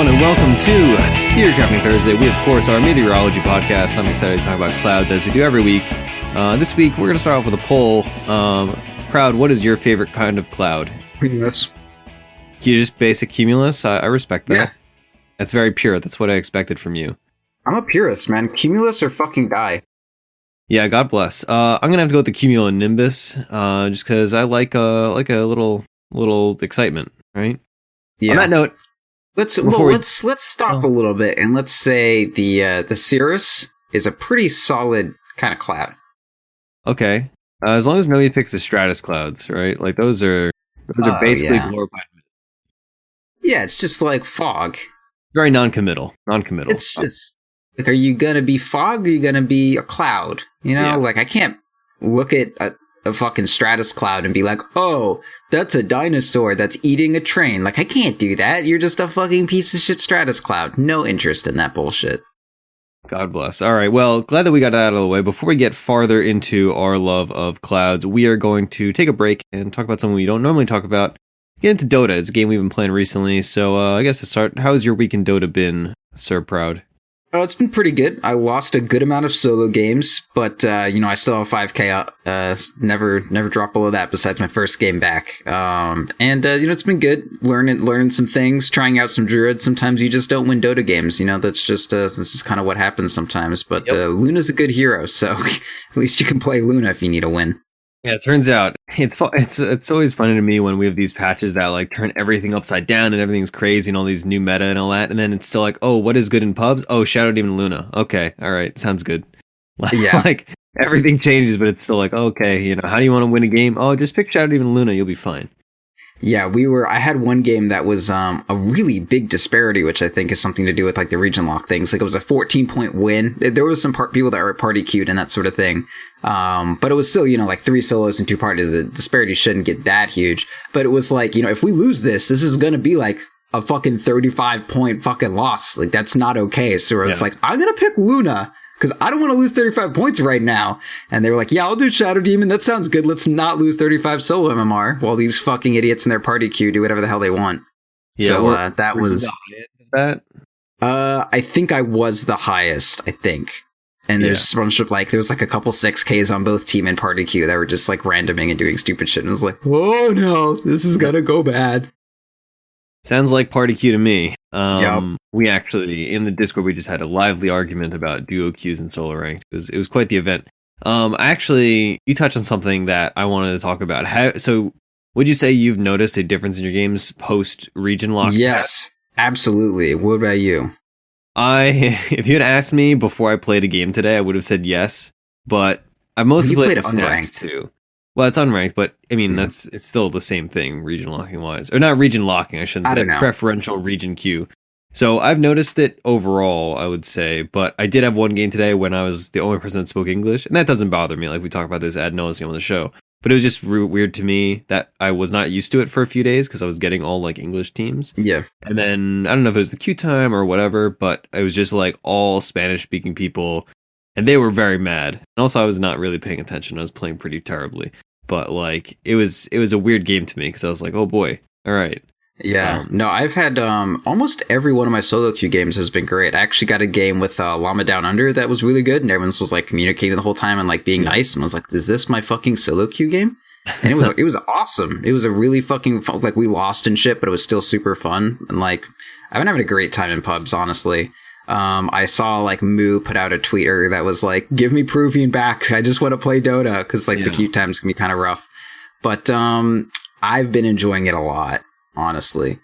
everyone, and welcome to Theorycraft Thursday. We, of course, are a meteorology podcast. I'm excited to talk about clouds as we do every week. This week, we're going to start off with a poll. Proud, what is your favorite kind of cloud? Cumulus. You just basic cumulus? I respect that. Yeah. That's very pure. That's what I expected from you. I'm a purist, man. Cumulus or fucking die. Yeah, God bless. I'm going to have to go with the cumulonimbus, just because I like a little excitement, right? Yeah. On that note, let's stop a little bit and let's say the cirrus is a pretty solid kind of cloud. Okay, as long as nobody picks the stratus clouds, right? Like those are basically glorified. Yeah, it's just like fog. Very non-committal. It's just like, are you gonna be fog or are you gonna be a cloud? You know, like I can't look at a fucking stratus cloud and be like, oh, that's a dinosaur that's eating a train. Like, I can't do that. You're just a fucking piece of shit stratus cloud. No interest in that bullshit. God bless. All right. Well, glad that we got that out of the way. Before we get farther into our love of clouds, we are going to take a break and talk about something we don't normally talk about. Get into Dota. It's a game we've been playing recently. So I guess to start, how's your week in Dota been, Sir Proud? Oh, it's been pretty good. I lost a good amount of solo games, but, I still have 5k, never drop below that besides my first game back. It's been good. Learning some things, trying out some druids. Sometimes you just don't win Dota games, that's just, this is kind of what happens sometimes, but, Luna's a good hero, so at least you can play Luna if you need a win. Yeah, it turns out it's always funny to me when we have these patches that like turn everything upside down and everything's crazy and all these new meta and all that, and then it's still like, oh, what is good in pubs? Oh, Shadow Demon Luna. Okay, all right, sounds good. Yeah, like everything changes, but it's still like, okay, how do you want to win a game? Oh, just pick Shadow Demon Luna, you'll be fine. Yeah, I had one game that was a really big disparity, which I think is something to do with like the region lock things. Like it was a 14-point win. There was some people that were party queued and that sort of thing. But it was still, like 3 solos and 2 parties. The disparity shouldn't get that huge. But it was like, if we lose this is going to be like a fucking 35-point fucking loss. Like that's not okay. So it's like, I'm going to pick Luna, because I don't want to lose 35 points right now. And they were like, yeah, I'll do Shadow Demon. That sounds good. Let's not lose 35 solo MMR while these fucking idiots in their party queue do whatever the hell they want. Yeah, so that was that. I think I was the highest, I think. And there's a bunch of there was like a couple 6Ks on both team and party queue that were just like randoming and doing stupid shit. And I was like, oh no, this is going to go bad. Sounds like party queue to me. Yep. We actually, in the Discord, we just had a lively argument about duo queues and solo ranked. It was quite the event. Actually, you touched on something that I wanted to talk about. So, would you say you've noticed a difference in your games post region lock? Yes, absolutely. What about you? If you had asked me before I played a game today, I would have said yes. But I mostly played unranked too. Well, it's unranked, but I mean, it's still the same thing, region locking wise. Or not region locking, I shouldn't say. Preferential region queue. So I've noticed it overall, I would say. But I did have one game today when I was the only person that spoke English. And that doesn't bother me. Like, we talk about this ad nauseum on the show. But it was just weird to me that I was not used to it for a few days because I was getting all, like, English teams. Yeah. And then, I don't know if it was the queue time or whatever, but it was just, like, all Spanish-speaking people. And they were very mad. And also, I was not really paying attention. I was playing pretty terribly. But, like, it was a weird game to me because I was like, oh, boy. All right. Yeah. No, I've had almost every one of my solo queue games has been great. I actually got a game with Llama Down Under that was really good. And everyone was, like, communicating the whole time and, like, being nice. And I was like, is this my fucking solo queue game? And it was awesome. It was a really fucking fun, like, we lost and shit, but it was still super fun. And, like, I've been having a great time in pubs, honestly. I saw like Moo put out a tweet earlier that was like, give me Peruvian back. I just want to play Dota because the queue times can be kind of rough. But I've been enjoying it a lot, honestly.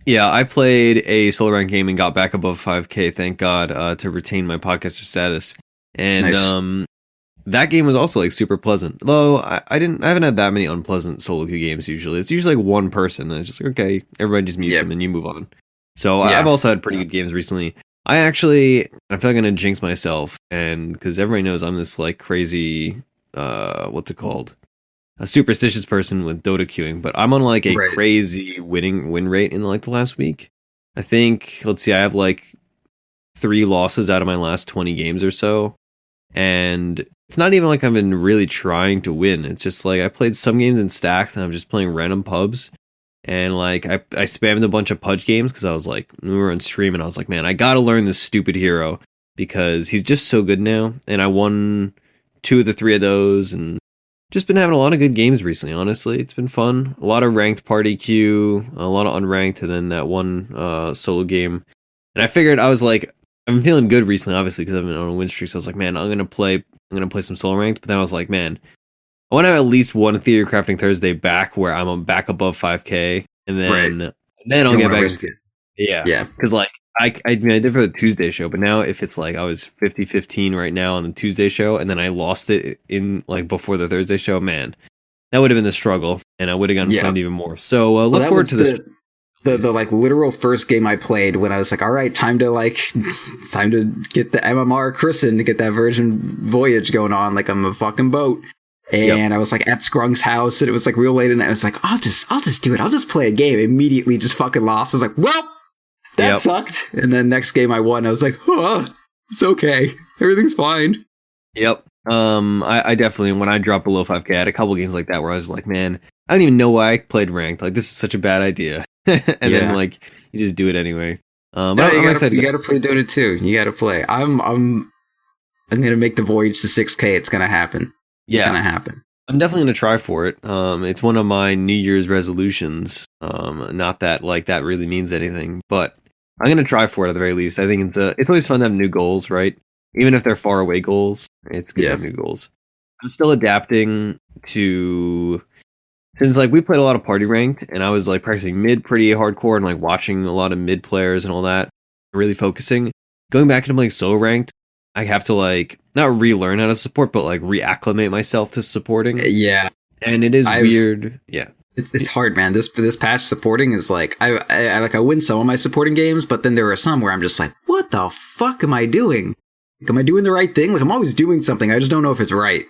Yeah, I played a solo rank game and got back above 5k, thank God, to retain my podcaster status. And nice. That game was also like super pleasant. Though I haven't had that many unpleasant solo queue games usually. It's usually like one person and it's just like, okay, everybody just mutes them and you move on. So I've also had pretty good games recently. I feel like I'm gonna jinx myself, and because everybody knows I'm this like crazy, what's it called? A superstitious person with Dota queuing, but I'm on like a crazy win rate in like the last week. I think, let's see, I have like 3 losses out of my last 20 games or so. And it's not even like I've been really trying to win. It's just like I played some games in stacks and I'm just playing random pubs. And like I spammed a bunch of Pudge games because I was like, we were on stream and I was like, man, I gotta learn this stupid hero because he's just so good now. And I won 2 of the 3 of those and just been having a lot of good games recently, honestly. It's been fun. A lot of ranked party queue, a lot of unranked, and then that one solo game. And I figured I was like, I've been feeling good recently, obviously, because I've been on a win streak. So I was like, man, I'm gonna play some solo ranked. But then I was like, man, I want to have at least one Theorycrafting Thursday back where I'm back above 5K, and then I'll get back. Yeah. Because like I did for the Tuesday show, but now if it's like I was 50-15 right now on the Tuesday show, and then I lost it in like before the Thursday show, man, that would have been the struggle, and I would have gotten flamed even more. So look forward to this. The like literal first game I played when I was like, all right, time to get the MMR christened to get that Virgin Voyage going on. Like I'm a fucking boat. And I was like at Scrunk's house and it was like real late and I was like, I'll just do it. I'll just play a game. Immediately just fucking lost. I was like, well, that sucked. And then next game I won. I was like, it's okay. Everything's fine. Yep. I definitely, when I dropped below 5K, I had a couple games like that where I was like, man, I don't even know why I played ranked. Like, this is such a bad idea. And then like, you just do it anyway. I'm excited. You gotta play Dota 2. You gotta play. I'm gonna make the voyage to 6K. It's gonna happen. Yeah, it's gonna happen. I'm definitely gonna try for it. It's one of my New Year's resolutions. Not that like that really means anything, but I'm gonna try for it at the very least. I think it's always fun to have new goals, right? Even if they're far away goals, it's good to have new goals. I'm still adapting to, since like we played a lot of party ranked, and I was like practicing mid pretty hardcore and like watching a lot of mid players and all that, really focusing. Going back into playing solo ranked, I have to like not relearn how to support, but like reacclimate myself to supporting. Yeah, and it is weird. Yeah, it's hard, man. This patch supporting is like I win some of my supporting games, but then there are some where I'm just like, what the fuck am I doing? Like, am I doing the right thing? Like I'm always doing something. I just don't know if it's right.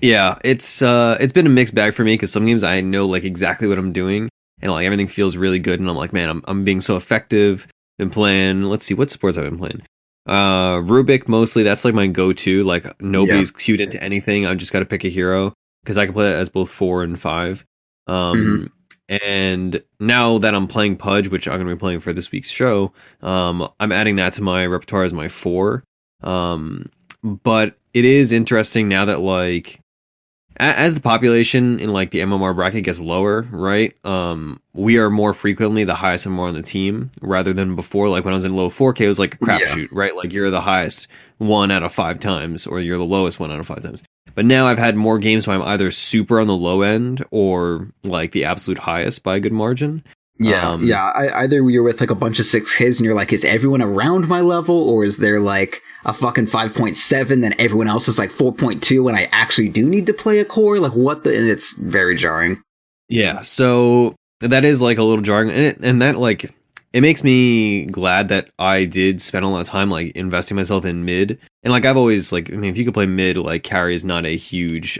Yeah, it's been a mixed bag for me because some games I know like exactly what I'm doing and like everything feels really good, and I'm like, man, I'm being so effective. Been playing. Let's see what supports I've been playing. Rubik mostly, that's like my go-to. Like nobody's queued into anything. I've just got to pick a hero because I can play that as both 4 and 5. And now that I'm playing Pudge, which I'm gonna be playing for this week's show, I'm adding that to my repertoire as my 4. But it is interesting now that like as the population in like the MMR bracket gets lower, right? We are more frequently the highest MMR on the team rather than before. Like when I was in low 4K, it was like a crapshoot, right? Like you're the highest 1 out of 5 times, or you're the lowest 1 out of 5 times. But now I've had more games where I'm either super on the low end or like the absolute highest by a good margin. Either you're with like a bunch of 6Ks and you're like, is everyone around my level, or is there like a fucking 5.7 then everyone else is like 4.2 and I actually do need to play a core? Like what the, and it's very jarring. Yeah, so that is like a little jarring, and that like it makes me glad that I did spend a lot of time like investing myself in mid. And like I've always like, I mean, if you could play mid, like carry is not a huge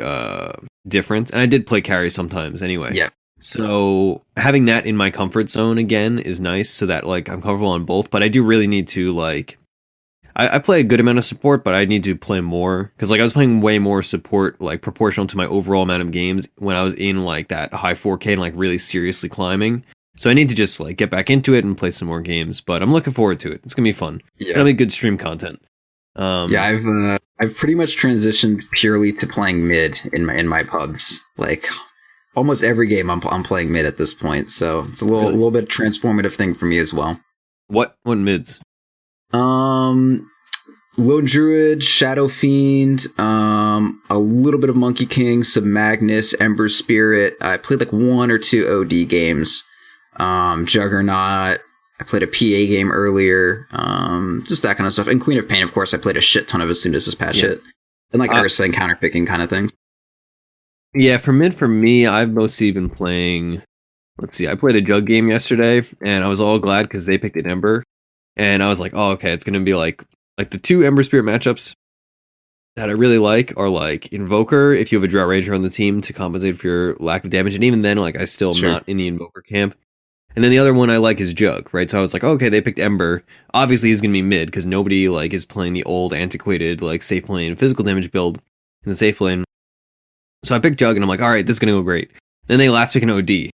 difference, and I did play carry sometimes anyway. Yeah. So having that in my comfort zone again is nice, so that like I'm comfortable on both. But I do really need to like, I play a good amount of support, but I need to play more because like I was playing way more support, like proportional to my overall amount of games when I was in like that high 4K and like really seriously climbing. So I need to just like get back into it and play some more games. But I'm looking forward to it. It's gonna be fun. Yeah, it'll be good stream content. I've pretty much transitioned purely to playing mid in my pubs. Like almost every game I'm playing mid at this point, so it's a little bit transformative thing for me as well. What mids? Lone Druid, Shadow Fiend, a little bit of Monkey King, some Magnus, Ember Spirit. I played like 1 or 2 OD games. Juggernaut. I played a PA game earlier. Just that kind of stuff. And Queen of Pain, of course, I played a shit ton of as soon as this patch hit. And like Ursa and counterpicking kind of thing. Yeah, for mid, for me, I've mostly been playing. Let's see, I played a Jug game yesterday, and I was all glad because they picked an Ember, and I was like, oh, okay, it's gonna be like the 2 Ember Spirit matchups that I really like are like Invoker if you have a Drought Ranger on the team to compensate for your lack of damage, and even then, like I still am not in the Invoker camp. And then the other one I like is Jug, right? So I was like, okay, they picked Ember. Obviously, he's gonna be mid because nobody like is playing the old antiquated like safe lane physical damage build in the safe lane. So I picked Jug, and I'm like, all right, this is going to go great. Then they last pick an OD.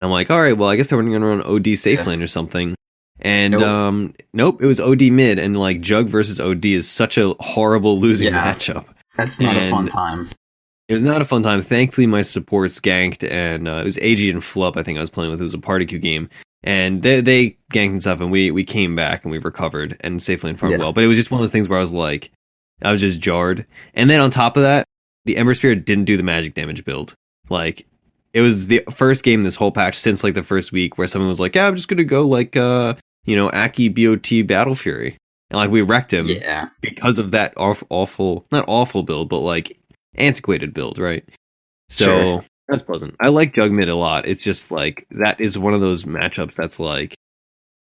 I'm like, all right, well, I guess they're going to run OD safe lane or something. And nope, it was OD mid, and like Jug versus OD is such a horrible losing matchup. That's not a fun time. It was not a fun time. Thankfully, my supports ganked, and it was AG and Flup, I think I was playing with. It was a party queue game. And they ganked and stuff, and we came back, and we recovered, and safe lane farmed well. But it was just one of those things where I was just jarred. And then on top of that, the Ember Spirit didn't do the magic damage build. Like, it was the first game this whole patch since, like, the first week where someone was like, yeah, I'm just going to go, like, Aki BOT Battle Fury. And, like, we wrecked him because of that awful, not awful build, but, like, antiquated build, right? So that's pleasant. I like Jug mid a lot. It's just, like, that is one of those matchups that's, like,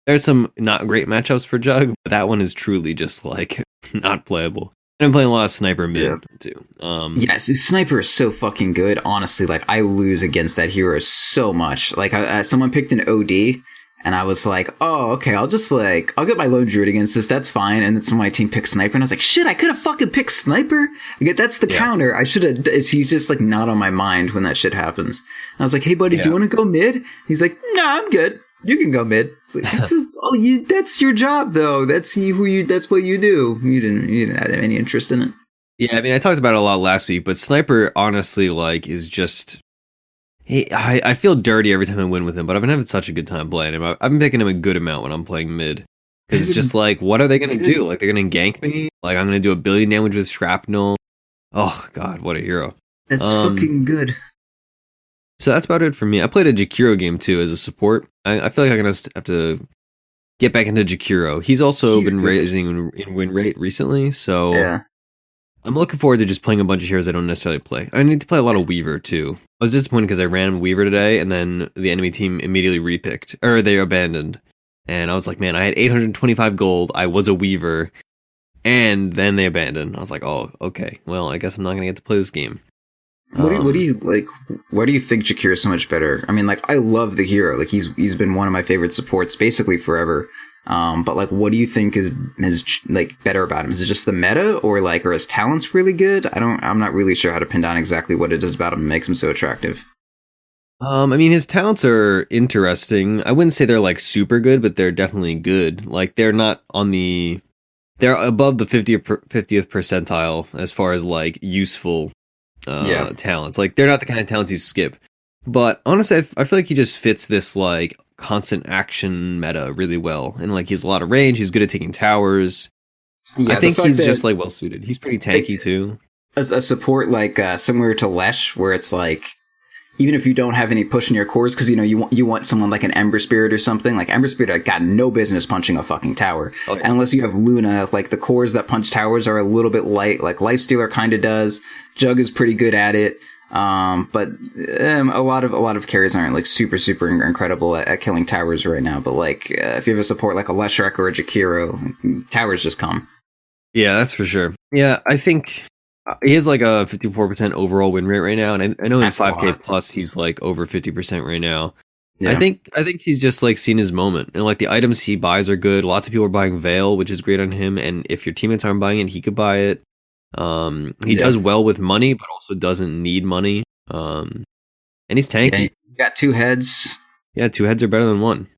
there's some not great matchups for Jug, but that one is truly just, like, not playable. And I'm playing a lot of Sniper mid, too. So Sniper is so fucking good. Honestly, like, I lose against that hero so much. Like, someone picked an OD, and I was like, oh, okay, I'll get my Lone Druid against this, that's fine. And then some of my team picked Sniper, and I was like, shit, I could have fucking picked Sniper? That's the counter. I should have, he's just, like, not on my mind when that shit happens. And I was like, hey, buddy, do you want to go mid? He's like, nah, I'm good. You can go mid. It's like, that's your job, though. That's what you do. You didn't have any interest in it. Yeah, I mean, I talked about it a lot last week, but Sniper, honestly, like, is just... I feel dirty every time I win with him, but I've been having such a good time playing him. I've been picking him a good amount when I'm playing mid. Because it's just like, what are they going to do? Like, they're going to gank me? Like, I'm going to do 1 billion damage with Shrapnel? Oh, God, what a hero. That's fucking good. So that's about it for me. I played a Jakiro game, too, as a support. I feel like I'm going to have to get back into Jakiro. He's also been raising in win rate recently, so I'm looking forward to just playing a bunch of heroes I don't necessarily play. I need to play a lot of Weaver, too. I was disappointed because I ran Weaver today, and then the enemy team immediately repicked, or they abandoned. And I was like, man, I had 825 gold, I was a Weaver, and then they abandoned. I was like, oh, okay, well, I guess I'm not going to get to play this game. What do you like? Why do you think Jakiro is so much better? I mean, like, I love the hero. Like, he's been one of my favorite supports basically forever. But like, what do you think is like better about him? Is it just the meta, or like, are his talents really good? I'm not really sure how to pin down exactly what it is about him that makes him so attractive. I mean, his talents are interesting. I wouldn't say they're like super good, but they're definitely good. Like, they're not they're above the 50th percentile as far as like useful talents. Like, they're not the kind of talents you skip. But honestly, I feel like he just fits this like constant action meta really well, and like, he has a lot of range. He's good at taking towers. I think he's just like well suited. He's pretty tanky too. As a support, like similar to Lesh, where it's like, even if you don't have any push in your cores, because you want someone like an Ember Spirit or something. Like, Ember Spirit got no business punching a fucking tower. And unless you have Luna, like, the cores that punch towers are a little bit light. Like, Lifestealer kind of does. Jug is pretty good at it. But a lot of carries aren't like super incredible at killing towers right now. But like, if you have a support like a Leshrac or a Jakiro, towers just come. Yeah, that's for sure. Yeah, I think he has like a 54% overall win rate right now, and I know that's in 5K plus he's like over 50% right now. Yeah. I think he's just like seen his moment, and like, the items he buys are good. Lots of people are buying Veil, which is great on him, and if your teammates aren't buying it, he could buy it. He does well with money, but also doesn't need money. And he's tanky. Yeah, he's got 2 heads. Yeah, 2 heads are better than 1.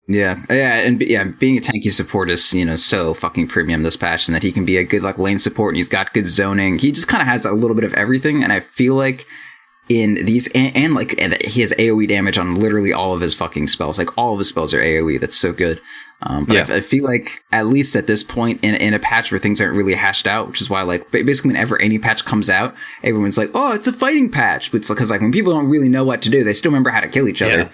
And being a tanky support is, so fucking premium this patch, and that he can be a good like lane support, and he's got good zoning. He just kind of has a little bit of everything, and I feel like in these and he has AoE damage on literally all of his fucking spells. Like, all of his spells are AoE. That's so good. But I feel like, at least at this point in a patch where things aren't really hashed out, which is why, like, basically whenever any patch comes out, everyone's like, oh, it's a fighting patch. But it's because, like, when people don't really know what to do, they still remember how to kill each other.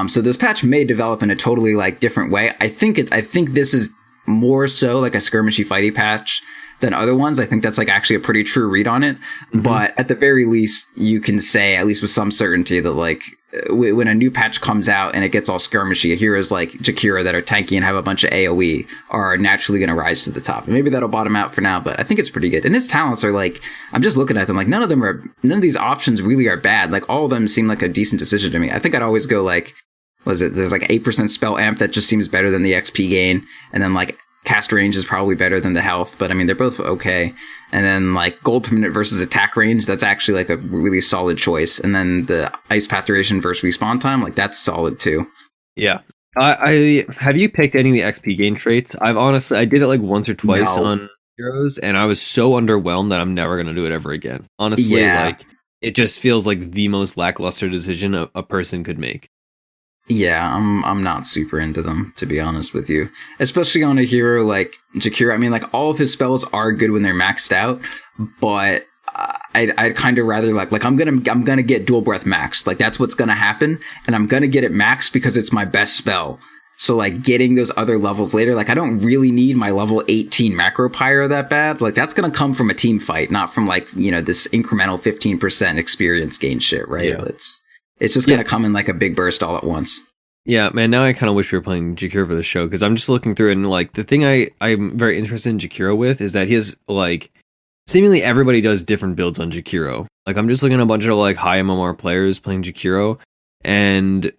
So this patch may develop in a totally like different way. I think this is more so like a skirmishy fighty patch than other ones. I think that's like actually a pretty true read on it. Mm-hmm. But at the very least, you can say, at least with some certainty, that like, when a new patch comes out and it gets all skirmishy, heroes like Jakiro that are tanky and have a bunch of AoE are naturally going to rise to the top. And maybe that'll bottom out for now, but I think it's pretty good. And his talents are like, I'm just looking at them, like, none of these options really are bad. Like, all of them seem like a decent decision to me. I think I'd always go like, there's like 8% spell amp that just seems better than the XP gain. And then like cast range is probably better than the health, but I mean, they're both okay. And then like gold per minute versus attack range, that's actually like a really solid choice. And then the ice path duration versus respawn time, like that's solid too. Yeah. I have you picked any of the XP gain traits? I did it like once or twice on heroes, and I was so underwhelmed that I'm never going to do it ever again. Honestly, like it just feels like the most lackluster decision a person could make. Yeah, I'm not super into them, to be honest with you. Especially on a hero like Jakiro. I mean, like, all of his spells are good when they're maxed out, but I'd kind of rather like I'm gonna get dual breath maxed. Like, that's what's gonna happen, and I'm gonna get it maxed because it's my best spell. So, like, getting those other levels later, like, I don't really need my level 18 macro pyro that bad. Like, that's gonna come from a team fight, not from, like, you know, this incremental 15% experience gain shit, right? Yeah. It's just going to come in like a big burst all at once. Yeah, man, now I kind of wish we were playing Jakiro for the show, because I'm just looking through it, and like the thing I'm very interested in Jakiro with is that he has like seemingly everybody does different builds on Jakiro. Like, I'm just looking at a bunch of like high MMR players playing Jakiro, and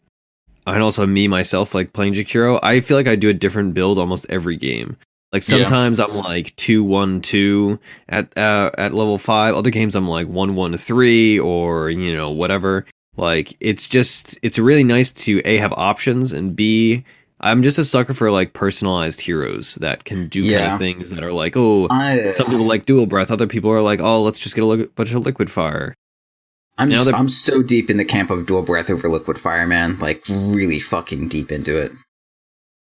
also me myself like playing Jakiro. I feel like I do a different build almost every game. Like, sometimes I'm like 2-1-2 at level 5. Other games I'm like 1-1-3 or, you know, whatever. Like, it's really nice to A, have options, and B, I'm just a sucker for like personalized heroes that can do kind of things that are like, some people like dual breath, other people are like, oh, let's just get a bunch of liquid fire. I'm so deep in the camp of dual breath over liquid fire, man. Like, really fucking deep into it.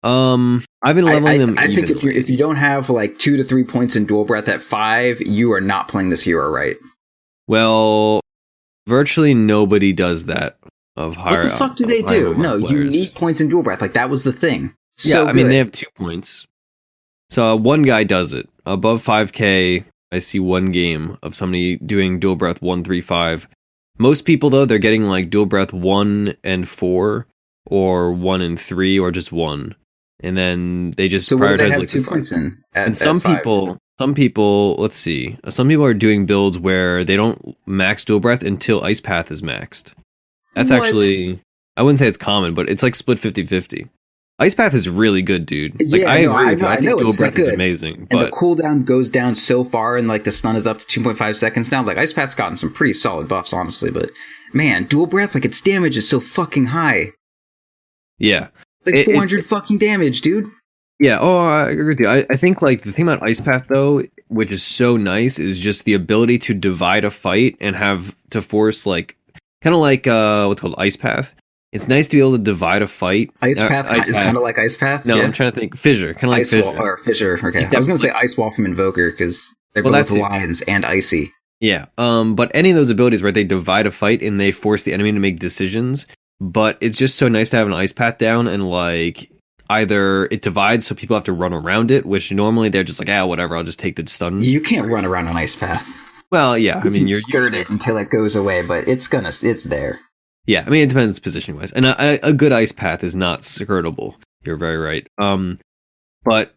I've been leveling them. I think if you don't have like 2 to 3 points in dual breath at 5, you are not playing this hero right. Well, virtually nobody does that of higher. What the fuck do they do? No, you need points in dual breath. Like, that was the thing. So I mean, they have 2 points. So one guy does it. Above 5k, I see one game of somebody doing dual breath 1-3-5. Most people, though, they're getting like dual breath 1 and 4, or 1 and 3, or just 1. And then they just prioritize they have 2 points in. And some people, let's see. Some people are doing builds where they don't max dual breath until Ice Path is maxed. That's actually, I wouldn't say it's common, but it's like split 50-50. Ice Path is really good, dude. Like, I agree with you. I think dual breath is amazing. And the cooldown goes down so far, and like the stun is up to 2.5 seconds now. Like, Ice Path's gotten some pretty solid buffs, honestly. But man, dual breath, like, its damage is so fucking high. Yeah. Like 400 fucking damage, dude. Yeah, I agree with you. I think, like, the thing about Ice Path, though, which is so nice, is just the ability to divide a fight and have to force, like, kind of like, what's called Ice Path. It's nice to be able to divide a fight. Ice Path is kind of like Ice Path? No, I'm trying to think. Fissure, kind of like Fissure. Or Fissure, okay. I was going to say Ice Wall from Invoker, because they're both lions and icy. Yeah, but any of those abilities where they divide a fight and they force the enemy to make decisions, but it's just so nice to have an Ice Path down, and like, either it divides so people have to run around it, which normally they're just like, whatever, I'll just take the stun. You can't run around an Ice Path. Well, yeah, I mean, you're skirt it until it goes away, but it's there. Yeah, I mean, it depends position wise, and a good Ice Path is not skirtable. You're very right. But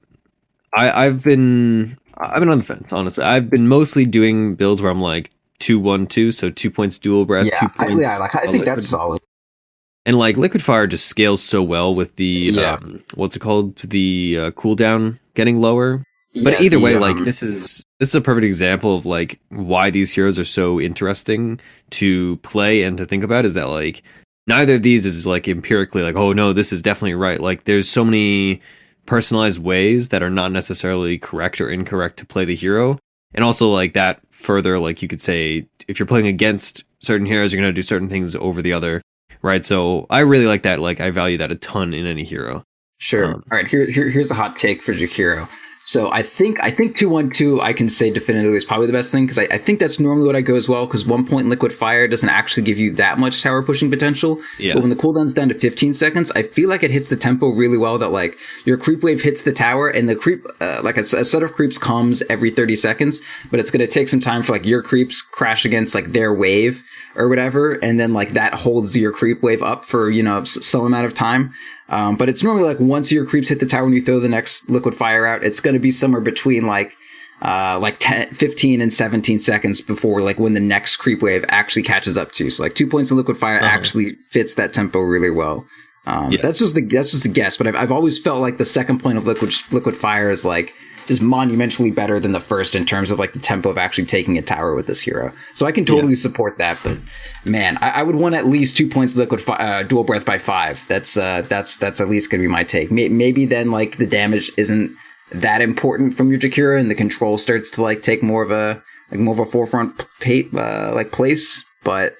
I've been on the fence, honestly. I've been mostly doing builds where I'm like 2-1-2, so 2 points dual breath. Yeah, 2 points. I think that's solid. And like liquid fire just scales so well with the what's it called, the cooldown getting lower. But either way, like, this is a perfect example of like why these heroes are so interesting to play and to think about, is that like neither of these is like empirically like, oh no, this is definitely right. Like, there's so many personalized ways that are not necessarily correct or incorrect to play the hero. And also, like, that further, like, you could say if you're playing against certain heroes, you're going to do certain things over the other. Right. So I really like that. Like, I value that a ton in any hero. Sure. All right. Here's a hot take for Jakiro. So I think 2-1-2, I can say definitively is probably the best thing, because I think that's normally what I go as well, because 1 point in liquid fire doesn't actually give you that much tower pushing potential. Yeah. But when the cooldown's down to 15 seconds, I feel like it hits the tempo really well, that like your creep wave hits the tower, and the creep, like a set of creeps comes every 30 seconds, but it's going to take some time for like your creeps crash against like their wave or whatever, and then like that holds your creep wave up for, you know, some amount of time. But it's normally like once your creeps hit the tower and you throw the next liquid fire out, it's going to be somewhere between like 10, 15 and 17 seconds before like when the next creep wave actually catches up to you. So like 2 points in liquid fire actually fits that tempo really well. That's just a guess, but I've always felt like the second point of liquid fire is like just monumentally better than the first in terms of like the tempo of actually taking a tower with this hero. So I can totally support that, but man, I would want at least 2 points dual breath by 5. That's at least gonna be my take. Maybe then like the damage isn't that important from your Jakiro and the control starts to like take more of a forefront place. But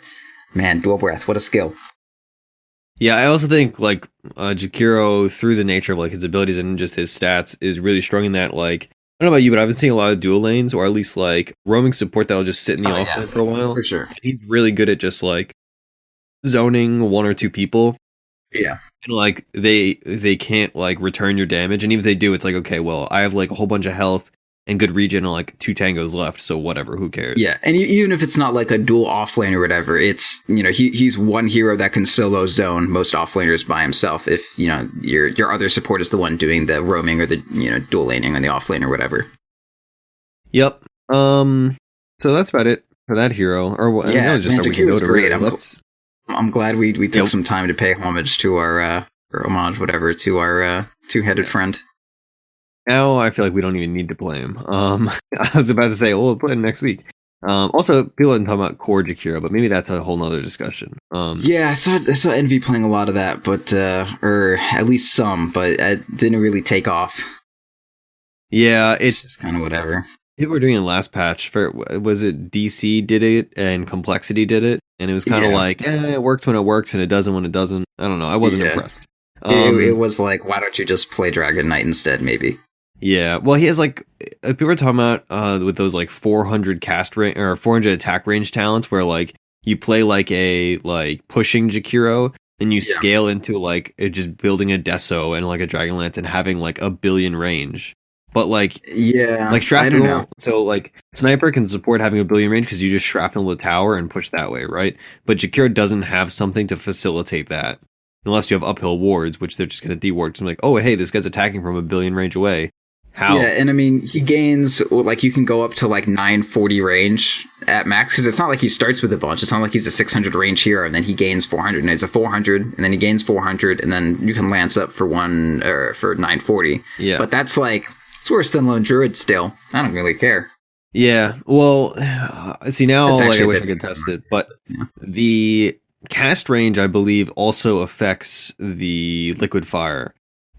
man, dual breath, what a skill. Yeah, I also think like Jakiro, through the nature of like his abilities and just his stats, is really strong in that, like, I don't know about you, but I've been seeing a lot of dual lanes or at least like roaming support that'll just sit in the offlane for a while. For sure. And he's really good at just like zoning 1 or 2 people. Yeah. And like they can't like return your damage, and even if they do, it's like, okay, well, I have like a whole bunch of health and good regen and like 2 tangos left, so whatever, who cares? Yeah, and even if it's not like a dual offlane or whatever, it's, you know, he's one hero that can solo zone most offlaners by himself if, you know, your other support is the one doing the roaming or the, you know, dual laning on the offlane or whatever. Yep. So that's about it for that hero. Or yeah, was just Jakiro's great. I'm glad we took some time to pay homage to our our two-headed friend. Now I feel like we don't even need to play him. I was about to say, well, we'll play him next week. Also, people didn't talk about core Jakiro, but maybe that's a whole nother discussion. Yeah, I saw Envy playing a lot of that, but or at least some, but it didn't really take off. Yeah, it's just kind of whatever. People were doing it in last patch. Was it DC did it and Complexity did it, and it was kind of like, it works when it works and it doesn't when it doesn't. I don't know. I wasn't impressed. It was like, why don't you just play Dragon Knight instead? Maybe. Yeah, well, he has like, people are talking about with those like 400 cast range or 400 attack range talents, where like you play like a like pushing Jakiro, then you scale into like just building a Deso and like a Dragonlance and having like 1 billion range. But like like shrapnel, so like sniper can support having 1 billion range because you just shrapnel the tower and push that way, right? But Jakiro doesn't have something to facilitate that unless you have uphill wards, which they're just going to de-ward. So I'm like, oh hey, this guy's attacking from 1 billion range away. How? Yeah, and I mean, he gains, like, you can go up to, like, 940 range at max, because it's not like he starts with a bunch. It's not like he's a 600 range hero, and then he gains 400, and it's a 400, and then he gains 400, and then you can lance up for 940. Yeah. But that's, like, it's worse than Lone Druid still. I don't really care. Yeah, well, see, now, like, I wish I could test it, but the cast range, I believe, also affects the liquid fire.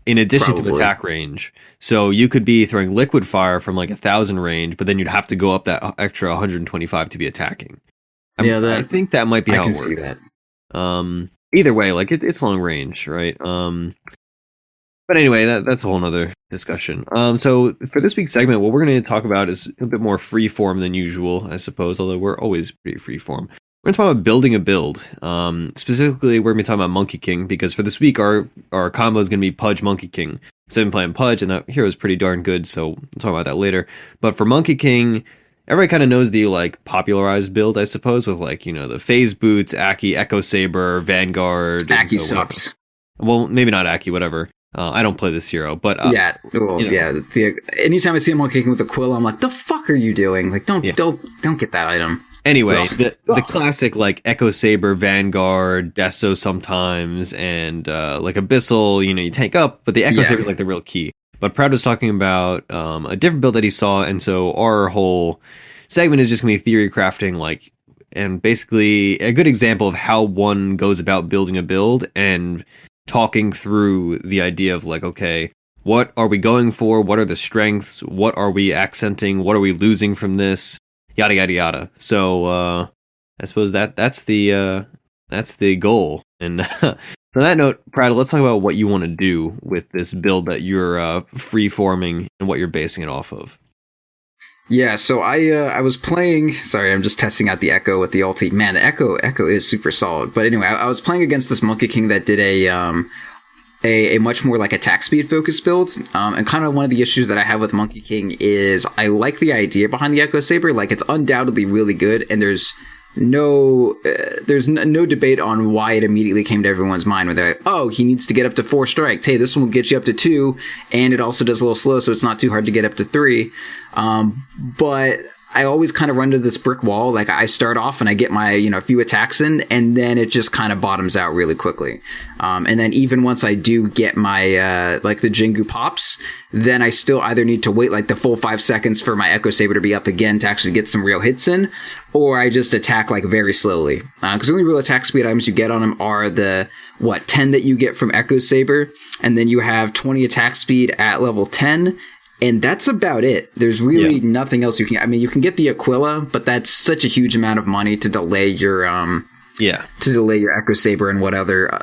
In addition to attack range. So you could be throwing liquid fire from like 1,000 range, but then you'd have to go up that extra 125 to be attacking. I think that might be how it works. I can see that. Either way, like it's long range, right? But anyway, that's a whole nother discussion. So for this week's segment, what we're going to talk about is a bit more free form than usual, I suppose, although we're always pretty free form. We're going to talk about building a build. Specifically, we're going to be talking about Monkey King, because for this week, our combo is going to be Pudge Monkey King. So I've been playing Pudge, and that hero is pretty darn good, so we'll talk about that later. But for Monkey King, everybody kind of knows the like popularized build, I suppose, with like, you know, the Phase Boots, Aki, Echo Saber, Vanguard. Aki sucks. Well, maybe not Aki, whatever. I don't play this hero, but anytime I see a Monkey King with a quill, I'm like, the fuck are you doing? Like, don't get that item. Anyway, the classic like Echo Saber, Vanguard, Deso sometimes, and like Abyssal, you know, you tank up, but the Echo Saber is like the real key. But Proud was talking about a different build that he saw, and so our whole segment is just going to be theory crafting, like, and basically a good example of how one goes about building a build and talking through the idea of like, okay, what are we going for? What are the strengths? What are we accenting? What are we losing from this? Yada yada yada. So I suppose that's the goal. And so on that note, Proud, let's talk about what you want to do with this build that you're free forming and what you're basing it off of. Yeah, so I was playing. Sorry, I'm just testing out the Echo with the ulti. Man, the Echo is super solid. But anyway, I was playing against this Monkey King that did a much more like attack speed focused build. And kind of one of the issues that I have with Monkey King is I like the idea behind the Echo Saber. Like, it's undoubtedly really good, and there's no debate on why it immediately came to everyone's mind, where they're like, oh, he needs to get up to 4 strikes. Hey, this one will get you up to 2, and it also does a little slow, so it's not too hard to get up to 3. But I always kind of run to this brick wall. Like I start off and I get my, few attacks in, and then it just kind of bottoms out really quickly. And then even once I do get my, like the Jingu pops, then I still either need to wait like the full 5 seconds for my Echo Saber to be up again to actually get some real hits in, or I just attack like very slowly. Cause the only real attack speed items you get on them are the, 10 that you get from Echo Saber. And then you have 20 attack speed at level 10. And that's about it. There's really nothing else you can. I mean, you can get the Aquila, but that's such a huge amount of money to delay your Echo Saber and what other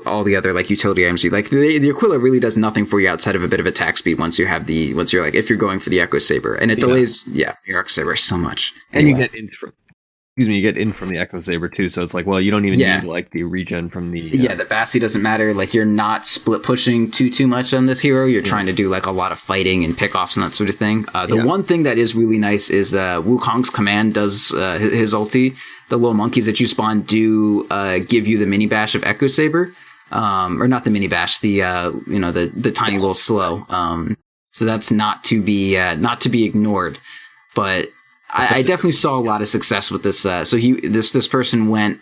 all the other like utility items. Like the Aquila really does nothing for you outside of a bit of attack speed once you're like if you're going for the Echo Saber, and it delays your Echo Saber so much. Anyway. And you get in from the Echo Saber too, so it's like, well, you don't even need like the regen from the the Bassi doesn't matter. Like you're not split pushing too much on this hero. You're trying to do like a lot of fighting and pickoffs and that sort of thing. The one thing that is really nice is Wukong's command does his ulti. The little monkeys that you spawn do give you the mini bash of Echo Saber, or not the mini bash, the the tiny little slow. So that's not to be ignored, but. I definitely saw a lot of success with this. So this person went.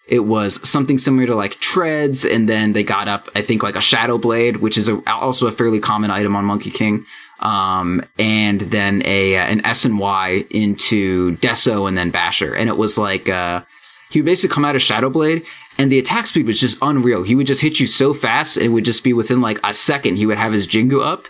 It was something similar to like treads, and then they got up, I think, like a Shadow Blade, which is also a fairly common item on Monkey King. And then an S and Y into Deso and then Basher, and it was like he would basically come out of Shadow Blade, and the attack speed was just unreal. He would just hit you so fast, and it would just be within like a second. He would have his Jingu up.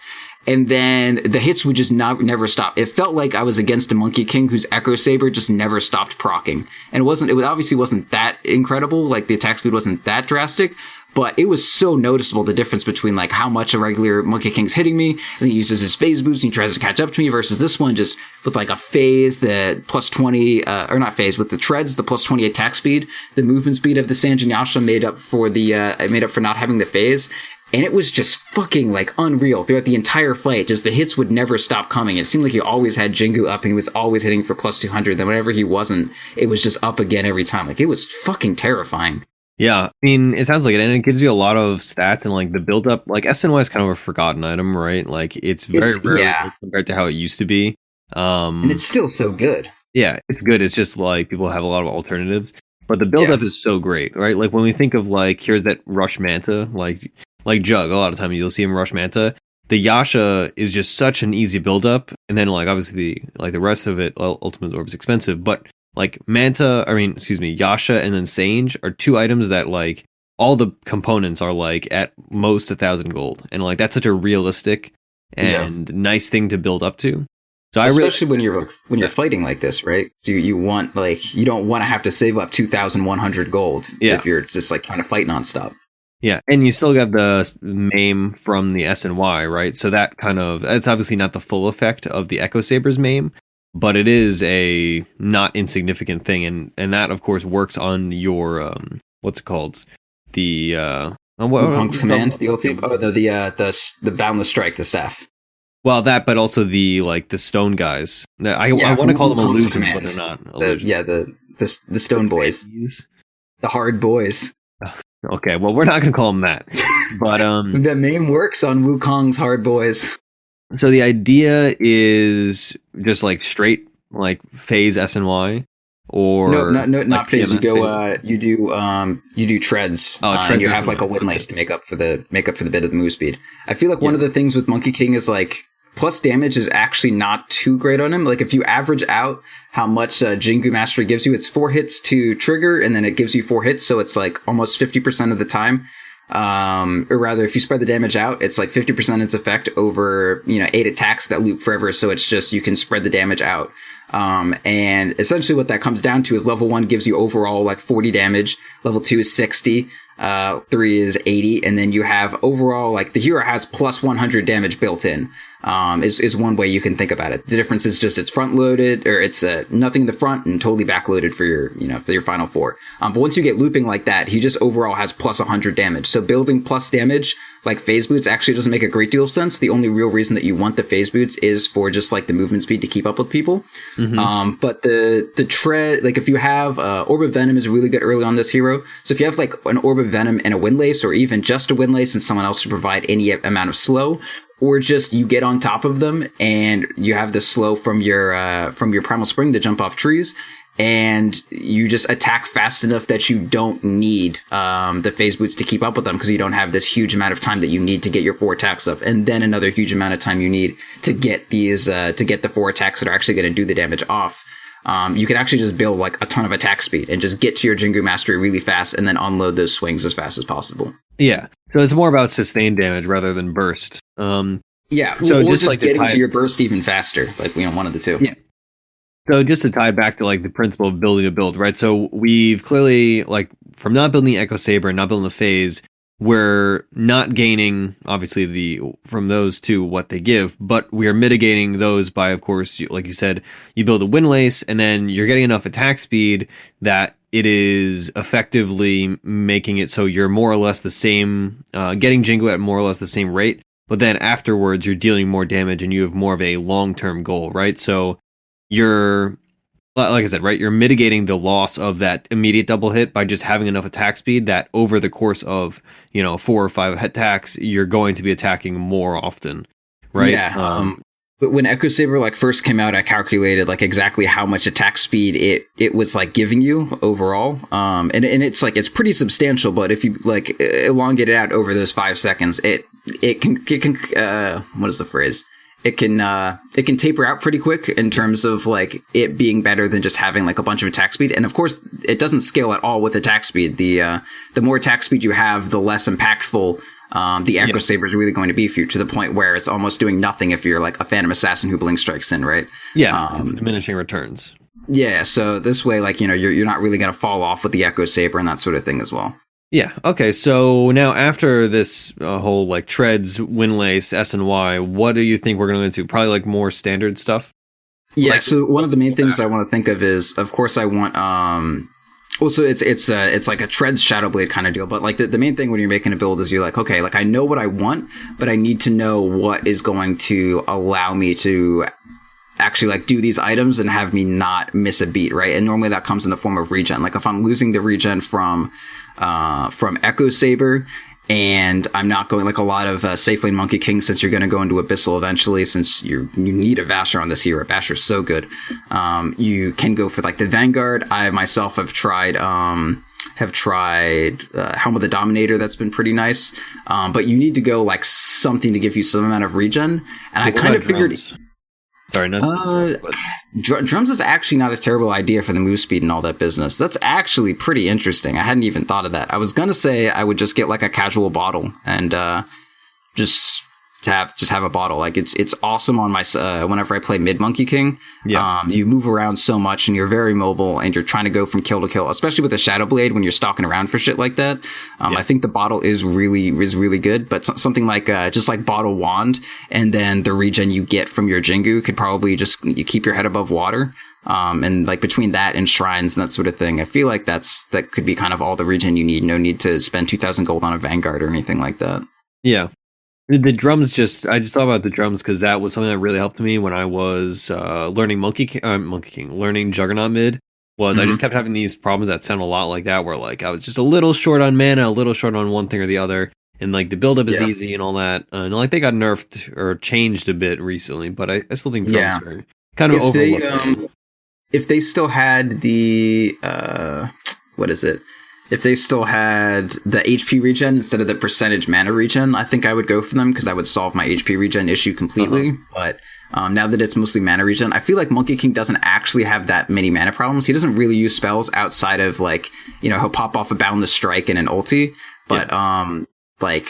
And then the hits would just never stop. It felt like I was against a Monkey King whose Echo Saber just never stopped proccing. And it obviously wasn't that incredible. Like the attack speed wasn't that drastic, but it was so noticeable, the difference between like how much a regular Monkey King's hitting me, and then he uses his phase boost and he tries to catch up to me, versus this one just with like a phase, the plus 20, or not phase, with the treads, the plus 20 attack speed, the movement speed of the Sanjin Yasha made up for not having the phase. And it was just fucking like unreal throughout the entire fight. Just the hits would never stop coming. It seemed like he always had Jingu up and he was always hitting for plus 200. Then whenever he wasn't, it was just up again every time. Like it was fucking terrifying. Yeah, I mean, it sounds like it, and it gives you a lot of stats and like the build up. Like SNY is kind of a forgotten item, right? Like it's very rare compared to how it used to be. And it's still so good. Yeah, it's good. It's just like people have a lot of alternatives, but the build up is so great, right? Like when we think of like here's that Rush Manta, like Jug, a lot of time you'll see him rush Manta. The Yasha is just such an easy build up, and then like obviously the rest of it, Ultimate Orb is expensive, but like Yasha and then Sange are two items that like all the components are like at most 1,000 gold, and like that's such a realistic and nice thing to build up to. So especially when you're fighting like this, right? So you want you don't want to have to save up 2,100 gold if you're just like trying to fight nonstop. Yeah, and you still have the MAME from the SNY, right? So that it's obviously not the full effect of the Echo Saber's MAME, but it is a not insignificant thing, and that of course works on your what's it called? The Wukong's command, the ulti, the boundless strike, the staff. Well, that, but also the stone guys. I want to call them illusions, but they're not. The stone boys, the hard boys. Okay, well, we're not going to call them that. But the name works on Wukong's hard boys. So the idea is just like straight phase SNY, or not phase. You go you do treads. Oh, treads. And you have like a windlace to make up for the bit of the move speed. I feel like one of the things with Monkey King is like plus damage is actually not too great on him. Like if you average out how much Jingu Mastery gives you, it's 4 hits to trigger, and then it gives you 4 hits, so it's like almost 50% of the time. Or rather, if you spread the damage out, it's like 50% its effect over 8 attacks that loop forever. So it's just you can spread the damage out. And essentially what that comes down to is level 1 gives you overall like 40 damage, level 2 is 60, 3 is 80, and then you have overall like the hero has plus 100 damage built in. Is one way you can think about it. The difference is just it's front loaded, or it's nothing in the front and totally back loaded for your final 4. But once you get looping like that, he just overall has plus 100 damage. So building plus damage like phase boots actually doesn't make a great deal of sense. The only real reason that you want the phase boots is for just like the movement speed to keep up with people. Mm-hmm. But the tread, like if you have Orb of Venom is really good early on this hero. So if you have like an Orb of Venom and a Windlace, or even just a Windlace and someone else to provide any amount of slow, or just you get on top of them and you have the slow from your primal spring to jump off trees, and you just attack fast enough that you don't need the phase boots to keep up with them, because you don't have this huge amount of time that you need to get your 4 attacks up, and then another huge amount of time you need to get these to get the 4 attacks that are actually going to do the damage off. You can actually just build like a ton of attack speed and just get to your Jingu mastery really fast, and then unload those swings as fast as possible. Yeah, so it's more about sustained damage rather than burst. Yeah, so or just getting to your burst even faster, like one of the two. Yeah. So just to tie back to like the principle of building a build, right? So we've clearly, like, from not building the Echo Saber and not building the phase, we're not gaining, obviously, from those two what they give, but we are mitigating those by, of course, like you said, you build a windlace, and then you're getting enough attack speed that it is effectively making it so you're more or less the same, getting Jingu at more or less the same rate, but then afterwards you're dealing more damage and you have more of a long-term goal, right? So you're, like I said, right, you're mitigating the loss of that immediate double hit by just having enough attack speed that over the course of, 4 or 5 attacks, you're going to be attacking more often, right? Yeah. But when Echo Saber like first came out, I calculated like exactly how much attack speed it was like giving you overall. And it's like, it's pretty substantial, but if you like elongate it out over those 5 seconds, it can what is the phrase? It can taper out pretty quick in terms of like it being better than just having like a bunch of attack speed. And of course, it doesn't scale at all with attack speed. The more attack speed you have, the less impactful the Echo Saber is really going to be for you, to the point where it's almost doing nothing if you're like a Phantom Assassin who blink strikes in, right? Yeah, it's diminishing returns. Yeah, so this way, like, you're not really going to fall off with the Echo Saber and that sort of thing as well. Yeah. Okay. So now after this whole like treads, windlace, S and Y, what do you think we're going to go into? Probably like more standard stuff. Yeah. Like, so one of the main things I want to think of is, of course, I want also it's like a treads Shadowblade kind of deal. But like the main thing when you're making a build is you're like, okay, like I know what I want, but I need to know what is going to allow me to actually like do these items and have me not miss a beat, right? And normally that comes in the form of regen. Like if I'm losing the regen from Echo Saber, and I'm not going like a lot of safe lane Monkey King, since you're going to go into Abyssal eventually, since you need a Vasher on this hero. Vasher's so good. You can go for like the Vanguard. I myself have tried Helm of the Dominator. That's been pretty nice. But you need to go like something to give you some amount of regen. And I kind of figured. Sorry, no. Drums is actually not a terrible idea for the move speed and all that business. That's actually pretty interesting. I hadn't even thought of that. I was gonna say I would just get like a casual bottle and just have a bottle. Like it's awesome on my whenever I play mid Monkey King. Yeah. You move around so much and you're very mobile and you're trying to go from kill to kill, especially with the Shadowblade when you're stalking around for shit like that. I think the bottle is really good, but something like just like bottle wand and then the regen you get from your Jingu could probably just you keep your head above water. And like between that and shrines and that sort of thing, I feel like that could be kind of all the regen you need. No need to spend 2,000 gold on a Vanguard or anything like that. Yeah. The drums I just thought about the drums because that was something that really helped me when I was learning Monkey King, learning Juggernaut mid. I just kept having these problems that sound a lot like that, where like I was just a little short on mana, a little short on one thing or the other, and like the build up is easy and all that. And like they got nerfed or changed a bit recently, but I still think drums are kind of overlooked. If they still had the what is it? If they still had the HP regen instead of the percentage mana regen, I think I would go for them because that would solve my HP regen issue completely. But now that it's mostly mana regen, I feel like Monkey King doesn't actually have that many mana problems. He doesn't really use spells outside of like, he'll pop off a Boundless Strike and an ulti. But like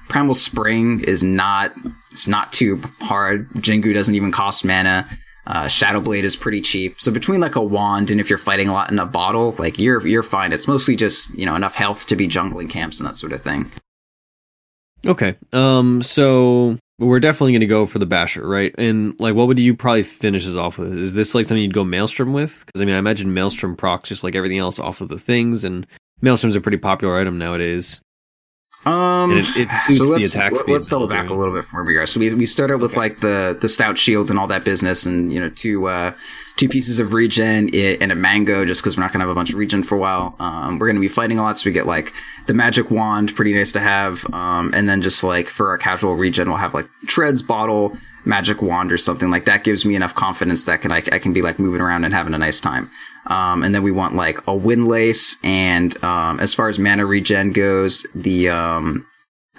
Primal Spring it's not too hard. Jingu doesn't even cost mana. Shadowblade is pretty cheap. So between like a wand and if you're fighting a lot in a bottle, like you're fine. It's mostly just, enough health to be jungling camps and that sort of thing. Okay. So we're definitely going to go for the Basher, right? And like, what would you probably finish this off with? Is this like something you'd go Maelstrom with? Because I imagine Maelstrom procs just like everything else off of the things, and Maelstrom's a pretty popular item nowadays. And it suits the attack speed. Let's double back a little bit from where we are. So we started with like the stout shield and all that business, and two pieces of regen and a mango, just because we're not gonna have a bunch of regen for a while. We're gonna be fighting a lot, so we get like the magic wand, pretty nice to have. And then just like for our casual regen, we'll have like treads, bottle, magic wand, or something like that. Gives me enough confidence that I can be like moving around and having a nice time. And then we want like a windlace, and as far as mana regen goes, the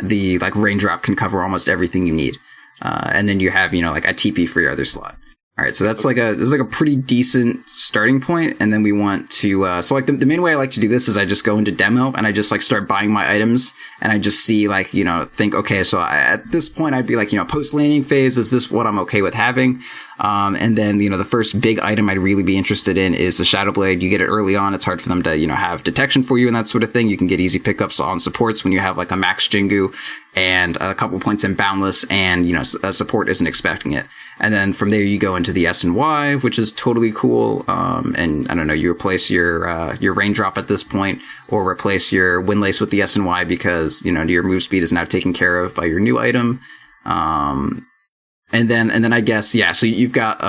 like raindrop can cover almost everything you need. And then you have like a TP for your other slot. All right, so that's like a pretty decent starting point, and then we want to so like the main way I like to do this is I just go into demo and I just like start buying my items, and I just see like think, okay, so at this point I'd be like post laning phase, is this what I'm okay with having? And then the first big item I'd really be interested in is the Shadow Blade. You get it early on. It's hard for them to have detection for you and that sort of thing. You can get easy pickups on supports when you have like a max Jingu and a couple points in Boundless, and a support isn't expecting it. And then from there you go into the S and Y, which is totally cool. And I don't know, you replace your raindrop at this point, or replace your windlace with the S and Y, because your move speed is now taken care of by your new item. And then I guess, yeah, so you've got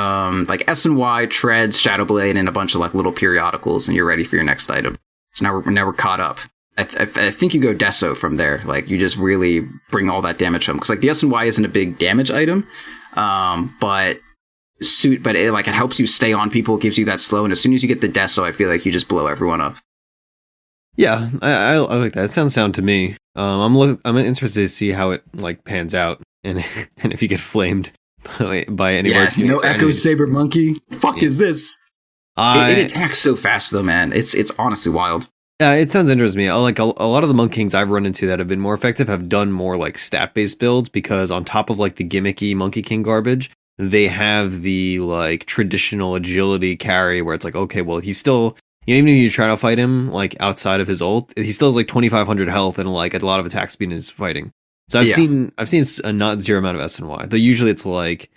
like S and Y, treads, Shadow Blade, and a bunch of like little periodicals, and you're ready for your next item. So now we're caught up. I think you go Deso from there. Like you just really bring all that damage home, because like the S and Y isn't a big damage item, but it helps you stay on people, gives you that slow, and as soon as you get the Deso, I feel like you just blow everyone up. Yeah, I like that. It sounds sound to me. I'm interested to see how it like pans out, and if you get flamed by any of our teammates. No Echo Saber Monkey. Fuck is this? It attacks so fast though, man. It's honestly wild. Yeah, it sounds interesting to me. Like a lot of the Monkey Kings I've run into that have been more effective have done more like stat-based builds, because on top of like the gimmicky Monkey King garbage, they have the like traditional agility carry where it's like, okay, well, he's still, even if you try to fight him like outside of his ult, he still has like 2,500 health and like a lot of attack speed in his fighting. So I've seen a not zero amount of S and Y. Though usually it's like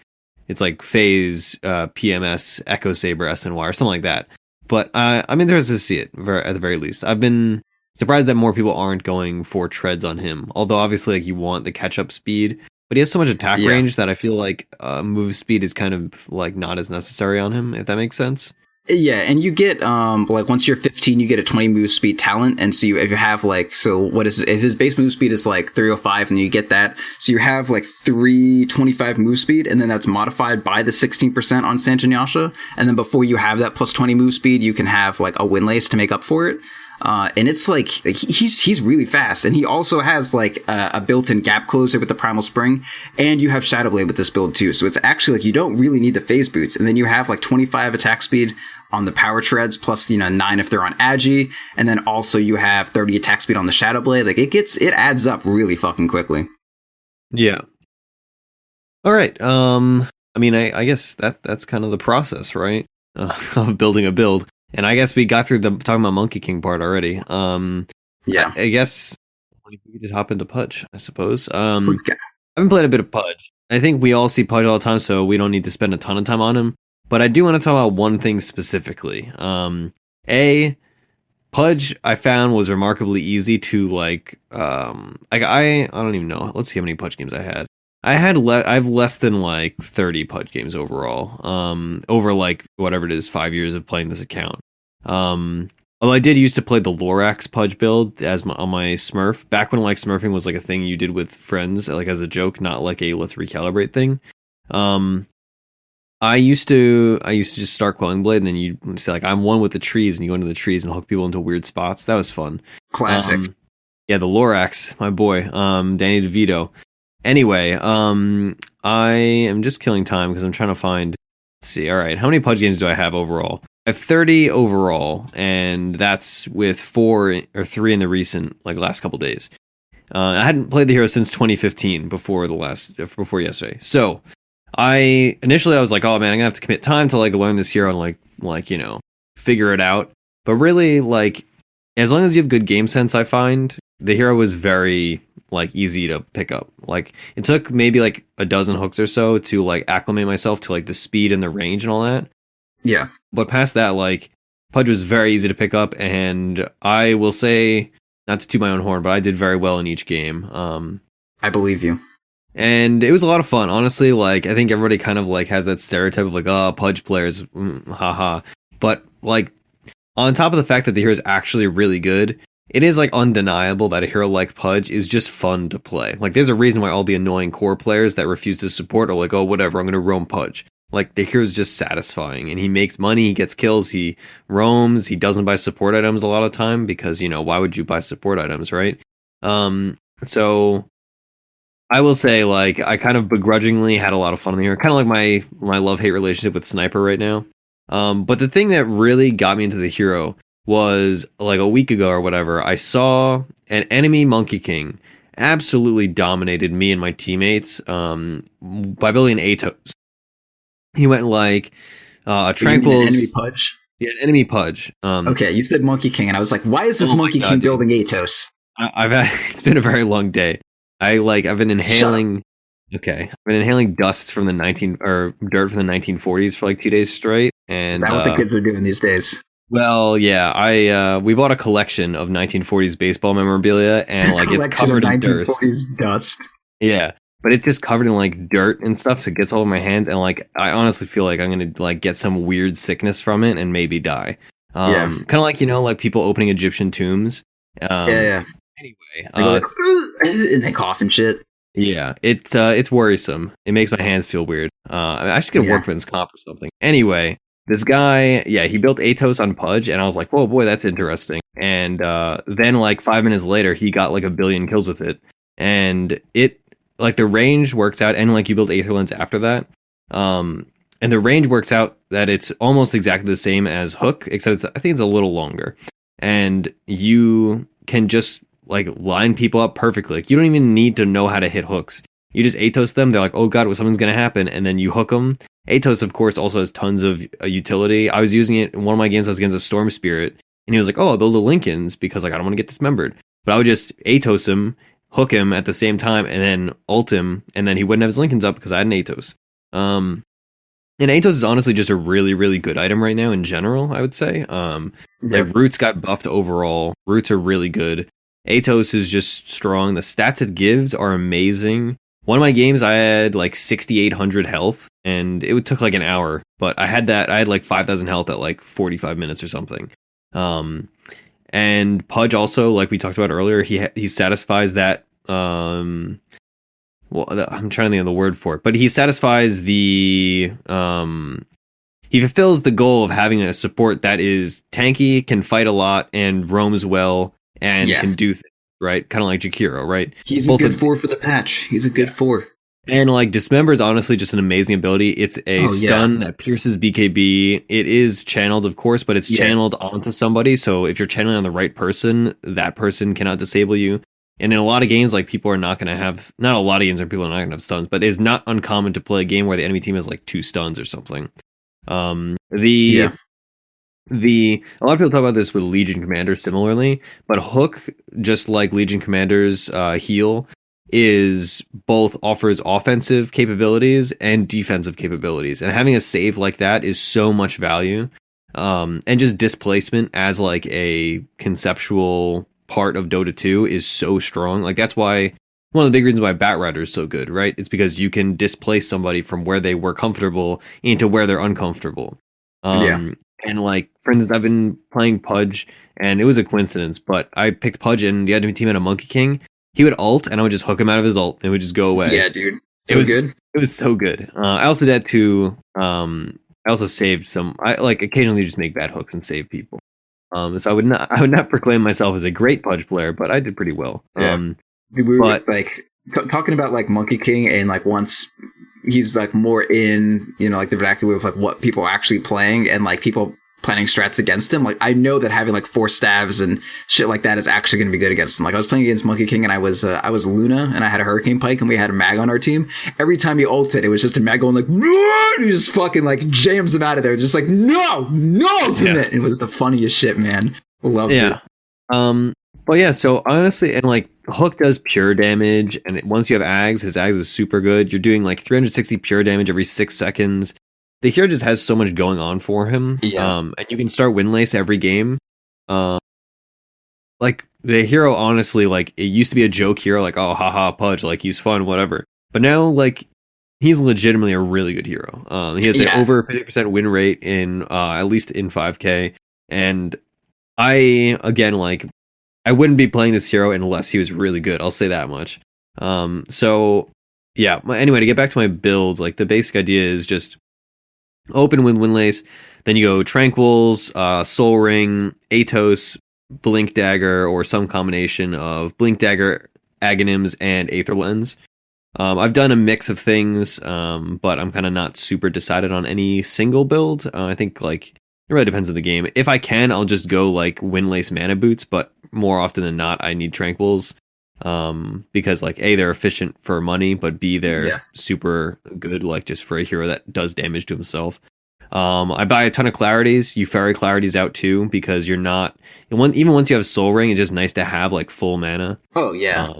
phase, PMS, Echo Saber, S and Y, or something like that. But I'm interested to see it at the very least. I've been surprised that more people aren't going for treads on him. Although obviously like you want the catch up speed, but he has so much attack range that I feel like move speed is kind of like not as necessary on him, if that makes sense. Yeah, and you get like once you're 15, you get a 20 move speed talent, and so if you have like, so what is if his base move speed is like 305, and you get that, so you have like 325 move speed, and then that's modified by the 16% on Sanjinyasha, and then before you have that plus 20 move speed, you can have like a windlace to make up for it. And it's like he's really fast, and he also has like a built-in gap closer with the Primal Spring, and you have Shadow Blade with this build too. So it's actually like you don't really need the phase boots, and then you have like 25 attack speed on the power treads, plus 9 if they're on Agi, and then also you have 30 attack speed on the Shadow Blade. Like it adds up really fucking quickly. Yeah. All right. I mean, I guess that's kind of the process, right? Of building a build. And I guess we got through the talking about Monkey King part already. Yeah. I guess we could just hop into Pudge, I suppose. I've been playing a bit of Pudge. I think we all see Pudge all the time, so we don't need to spend a ton of time on him. But I do want to talk about one thing specifically. Pudge I found was remarkably easy to like. I don't even know. Let's see how many Pudge games I had. I have less than like 30 Pudge games overall. Over like whatever it is, 5 years of playing this account. Although I did used to play the Lorax Pudge build on my Smurf back when like Smurfing was like a thing you did with friends, like as a joke, not like a let's recalibrate thing. I used to just start Quelling Blade, and then you say like I'm one with the trees, and you go into the trees and hook people into weird spots. That was fun. Classic. Yeah, the Lorax, my boy, Danny DeVito. Anyway, I am just killing time because I'm trying to find. Let's see. All right, how many Pudge games do I have overall? I have 30 overall, and that's with 4 or 3 in the recent last couple days. I hadn't played the hero since 2015 before yesterday. So I was like, oh man, I'm gonna have to commit time to learn this hero and figure it out. But really, as long as you have good game sense, I find the hero was very easy to pick up. It took maybe a dozen hooks or so to acclimate myself to the speed and the range and all that. Yeah. But past that, Pudge was very easy to pick up, and I will say not to toot my own horn, but I did very well in each game. I believe you. And it was a lot of fun, honestly. Like, I think everybody kind of like has that stereotype of like, oh, Pudge players, haha. But like, on top of the fact that the hero is actually really good, it is like undeniable that a hero like Pudge is just fun to play. Like, there's a reason why all the annoying core players that refuse to support are like, oh, whatever, I'm going to roam Pudge. Like, the hero's just satisfying, and he makes money, he gets kills, he roams, he doesn't buy support items a lot of time because, you know, why would you buy support items, right? So I will say, like, I kind of begrudgingly had a lot of fun in the hero. Kind of like my love-hate relationship with Sniper right now. But the thing that really got me into the hero was like a week ago or whatever, I saw an enemy Monkey King absolutely dominated me and my teammates by building an Atos. He went like a tranquil enemy Pudge. Yeah, an enemy Pudge. Okay, you said Monkey King, and I was like, why is this Monkey King building Atos? It's been a very long day. I've been inhaling. Okay, I've been inhaling dust from the dirt from the 1940s for like 2 days straight. And is that what the kids are doing these days? Well, yeah, we bought a collection of 1940s baseball memorabilia, and like it's covered in dirt. 1940s dust. Yeah, but it's just covered in like dirt and stuff, so it gets all over my hand, and like I honestly feel like I'm gonna like get some weird sickness from it and maybe die. Kind of like, you know, like people opening Egyptian tombs. Yeah. Anyway, like, and they cough and shit. Yeah, it's worrisome. It makes my hands feel weird. I should get a workman's comp or something. Anyway, this guy, he built Atos on Pudge, and I was like, whoa, boy, that's interesting. And then like 5 minutes later, he got like 1 billion kills with it, and it like the range works out, and like you build Aether Lens after that, and the range works out that it's almost exactly the same as Hook, except I think it's a little longer, and you can just like line people up perfectly. Like, you don't even need to know how to hit hooks. You just Atos them. They're like, oh god, something's gonna happen, and then you hook them. Atos, of course, also has tons of utility. I was using it in one of my games. I was against a Storm Spirit, and he was like, oh, I'll build a Lincolns because like I don't want to get dismembered. But I would just Atos him, hook him at the same time, and then ult him, and then he wouldn't have his Lincolns up because I had an Atos. And Atos is honestly just a really, really good item right now in general, I would say. Like Roots got buffed overall. Roots are really good. Atos is just strong. The stats it gives are amazing. One of my games, I had like 6,800 health, and it took like an hour. But I had like 5,000 health at like 45 minutes or something. And Pudge also, like we talked about earlier, he satisfies that. I'm trying to think of the word for it, but he satisfies the. He fulfills the goal of having a support that is tanky, can fight a lot, and roams well, and can do things, right? Kind of like Jakiro, right? He's a good 4 for the patch. He's a good 4. And like Dismember is honestly just an amazing ability. It's a stun that pierces BKB. It is channeled, of course, but it's channeled onto somebody. So if you're channeling on the right person, that person cannot disable you. And in a lot of games, like people are not going to have, not a lot of games where people are not going to have stuns, but it's not uncommon to play a game where the enemy team has like 2 stuns or something. A lot of people talk about this with Legion Commander similarly, but Hook, just like Legion Commander's heal, is both offers offensive capabilities and defensive capabilities, and having a save like that is so much value. And just displacement as like a conceptual part of Dota 2 is so strong. Like that's why one of the big reasons why Batrider is so good, right? It's because you can displace somebody from where they were comfortable into where they're uncomfortable. And like, for instance, I've been playing Pudge, and it was a coincidence, but I picked Pudge and the enemy team had a Monkey King. He would ult, and I would just hook him out of his ult, and it would just go away. Yeah, dude. It was good. It was so good. I also did that too. I also saved some. I like occasionally just make bad hooks and save people. So I would not proclaim myself as a great Pudge player, but I did pretty well. We were like talking about like Monkey King, and like once he's like more in, you know, like the vernacular of like what people are actually playing and like people planning strats against him. Like I know that having like 4 stabs and shit like that is actually going to be good against him. Like I was playing against Monkey King, and I was Luna, and I had a Hurricane Pike, and we had a Mag on our team. Every time he ulted, it was just a Mag going like, and he just fucking like jams him out of there. Just like, no ultimate. It was the funniest shit, man. Loved it. But yeah, so honestly, and like Hook does pure damage, and once you have Ags, his Ags is super good. You're doing like 360 pure damage every 6 seconds. The hero just has so much going on for him. And you can start Windlace every game. Like the hero, honestly, like, it used to be a joke hero, like, oh, haha, Pudge, like, he's fun, whatever. But now, like, he's legitimately a really good hero. He has an over 50% win rate in, at least in 5K. And again, like, I wouldn't be playing this hero unless he was really good. I'll say that much. So, yeah. Anyway, to get back to my build, like, the basic idea is just open with Windlace, then you go Tranquils, Soul Ring, Atos, Blink Dagger, or some combination of Blink Dagger, Aghanims, and Aether Lens. I've done a mix of things, but I'm kind of not super decided on any single build. I think, like, it really depends on the game. If I can, I'll just go, like, Windlace Mana Boots, but more often than not, I need Tranquils. Because, like, A, they're efficient for money, but B, they're super good, like, just for a hero that does damage to himself. I buy a ton of Clarities. You ferry Clarities out too, because you're not, even once you have Soul Ring, it's just nice to have, like, full mana. Oh, yeah.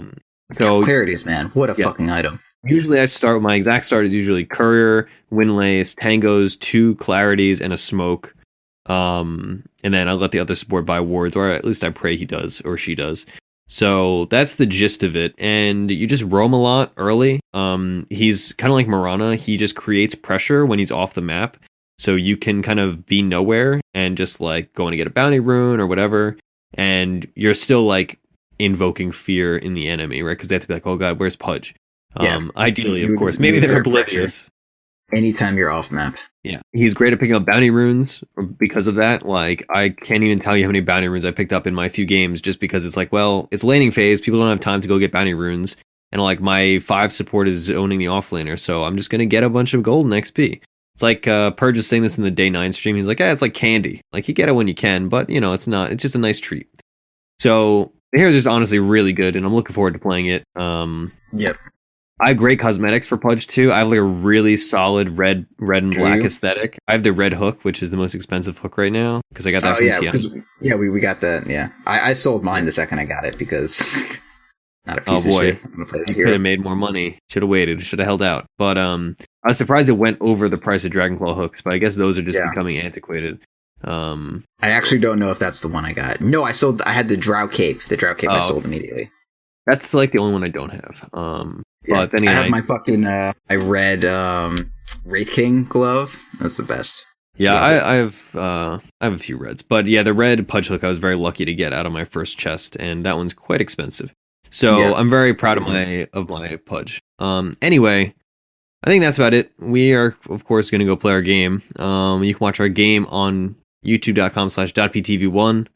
So Clarities, man. What a fucking item. Usually I start, my exact start is usually Courier, Windlace, Tangos, 2 Clarities, and a Smoke. And then I'll let the other support buy wards, or at least I pray he does, or she does. So that's the gist of it, and you just roam a lot early. He's kind of like Mirana. He just creates pressure when he's off the map, so you can kind of be nowhere and just, like, going to get a bounty rune or whatever, and you're still, like, invoking fear in the enemy, right? Because they have to be like, oh god, where's Pudge? Ideally, of course, maybe they're oblivious. Anytime you're off map. Yeah, he's great at picking up bounty runes because of that. Like, I can't even tell you how many bounty runes I picked up in my few games, just because it's like, well, it's laning phase. People don't have time to go get bounty runes. And, like, my 5 support is owning the offlaner, so I'm just going to get a bunch of gold and XP. It's like, Purge was saying this in the day 9 stream. He's like, it's like candy. Like, you get it when you can, but, you know, it's not. It's just a nice treat. So, the hero is just honestly really good, and I'm looking forward to playing it. Yep. I have great cosmetics for Pudge too. I have, like, a really solid red and black aesthetic. I have the red hook, which is the most expensive hook right now, because I got that from TM. We got that. Yeah, I sold mine the second I got it because not a piece of shit. I'm gonna play I could have made more money. Should have waited. Should have held out. But I was surprised it went over the price of Dragonclaw hooks. But I guess those are just becoming antiquated. I actually don't know if that's the one I got. No, I had the Drow Cape. The Drow Cape I sold immediately. That's, like, the only one I don't have. But then again, I have my fucking I read Wraith King glove. That's the best. Yeah, I have a few reds, but yeah, the red Pudge hook I was very lucky to get out of my first chest, and that one's quite expensive. So I'm very proud of my Pudge. Anyway, I think that's about it. We are, of course, going to go play our game. You can watch our game on youtube.com/.ptv1.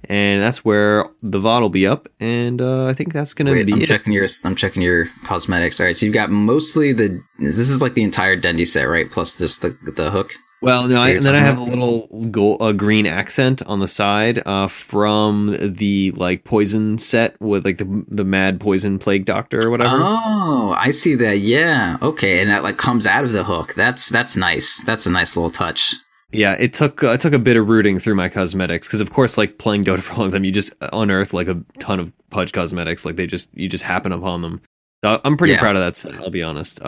And that's where the VOD will be up, and I think that's gonna be it. I'm checking your cosmetics. All right, so you've got mostly this is like the entire Dendy set, right? Plus just the hook. Well, no, and then I have a little green accent on the side from the, like, poison set with, like, the mad poison plague doctor or whatever. Oh, I see that. Yeah, okay, and that, like, comes out of the hook. That's nice. That's a nice little touch. Yeah, it took a bit of rooting through my cosmetics, because, of course, like, playing Dota for a long time, you just unearth, like, a ton of Pudge cosmetics. Like, you just happen upon them. So I'm pretty proud of that set, I'll be honest.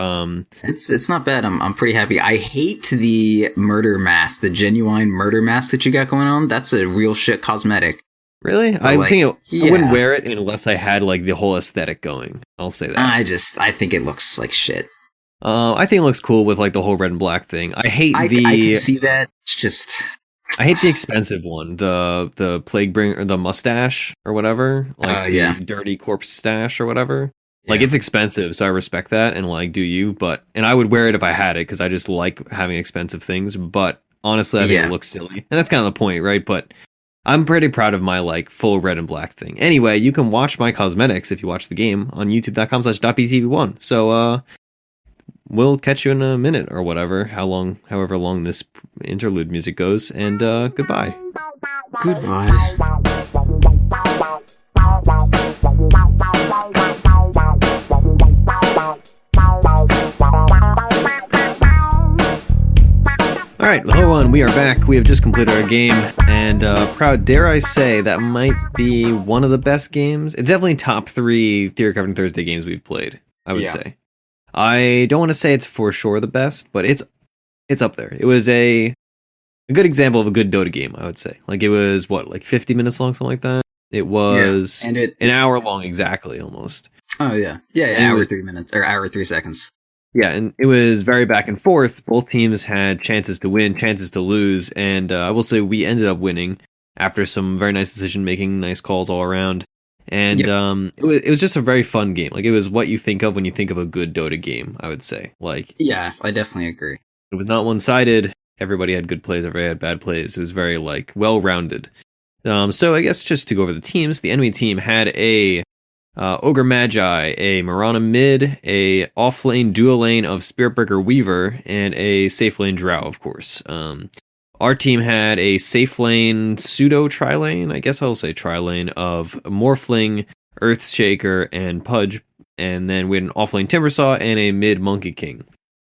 It's not bad. I'm pretty happy. I hate the murder mask, the genuine murder mask that you got going on. That's a real shit cosmetic. Really? I wouldn't wear it unless I had, like, the whole aesthetic going. I'll say that. I think it looks like shit. I think it looks cool with, like, the whole red and black thing. I can see that. It's just, I hate the expensive one, the plague bringer, or the mustache or whatever, like the dirty corpse stash or whatever. Yeah. Like, it's expensive, so I respect that, and, like, do you? And I would wear it if I had it, because I just like having expensive things. But honestly, I think it looks silly, and that's kind of the point, right? But I'm pretty proud of my, like, full red and black thing. Anyway, you can watch my cosmetics if you watch the game on youtube.com/.ptv1. So we'll catch you in a minute or whatever, however long this interlude music goes, and goodbye. Goodbye. All right, hello everyone, we are back. We have just completed our game, and Proud, dare I say, that might be one of the best games. It's definitely top 3 Theorycraft and Thursday games we've played, I would say. I don't want to say it's for sure the best, but it's up there. It was a good example of a good Dota game, I would say. Like, it was, 50 minutes long, something like that? It was and an hour long exactly, almost. Oh yeah, hour 3 minutes or hour 3 seconds. Yeah, and it was very back and forth. Both teams had chances to win, chances to lose, and I will say we ended up winning after some very nice decision making, nice calls all around. And it was just a very fun game. Like, it was what you think of when you think of a good Dota game, I would say. Like, yeah, I definitely agree. It was not one sided. Everybody had good plays, everybody had bad plays. It was very like well rounded. So I guess just to go over the teams, the enemy team had a Ogre Magi, a Mirana mid, a off-lane dual lane of Spiritbreaker Weaver, and a safe lane Drow, of course. Our team had a safe lane pseudo tri-lane, I guess I'll say tri-lane, of Morphling, Earthshaker, and Pudge. And then we had an off-lane Timbersaw and a mid Monkey King.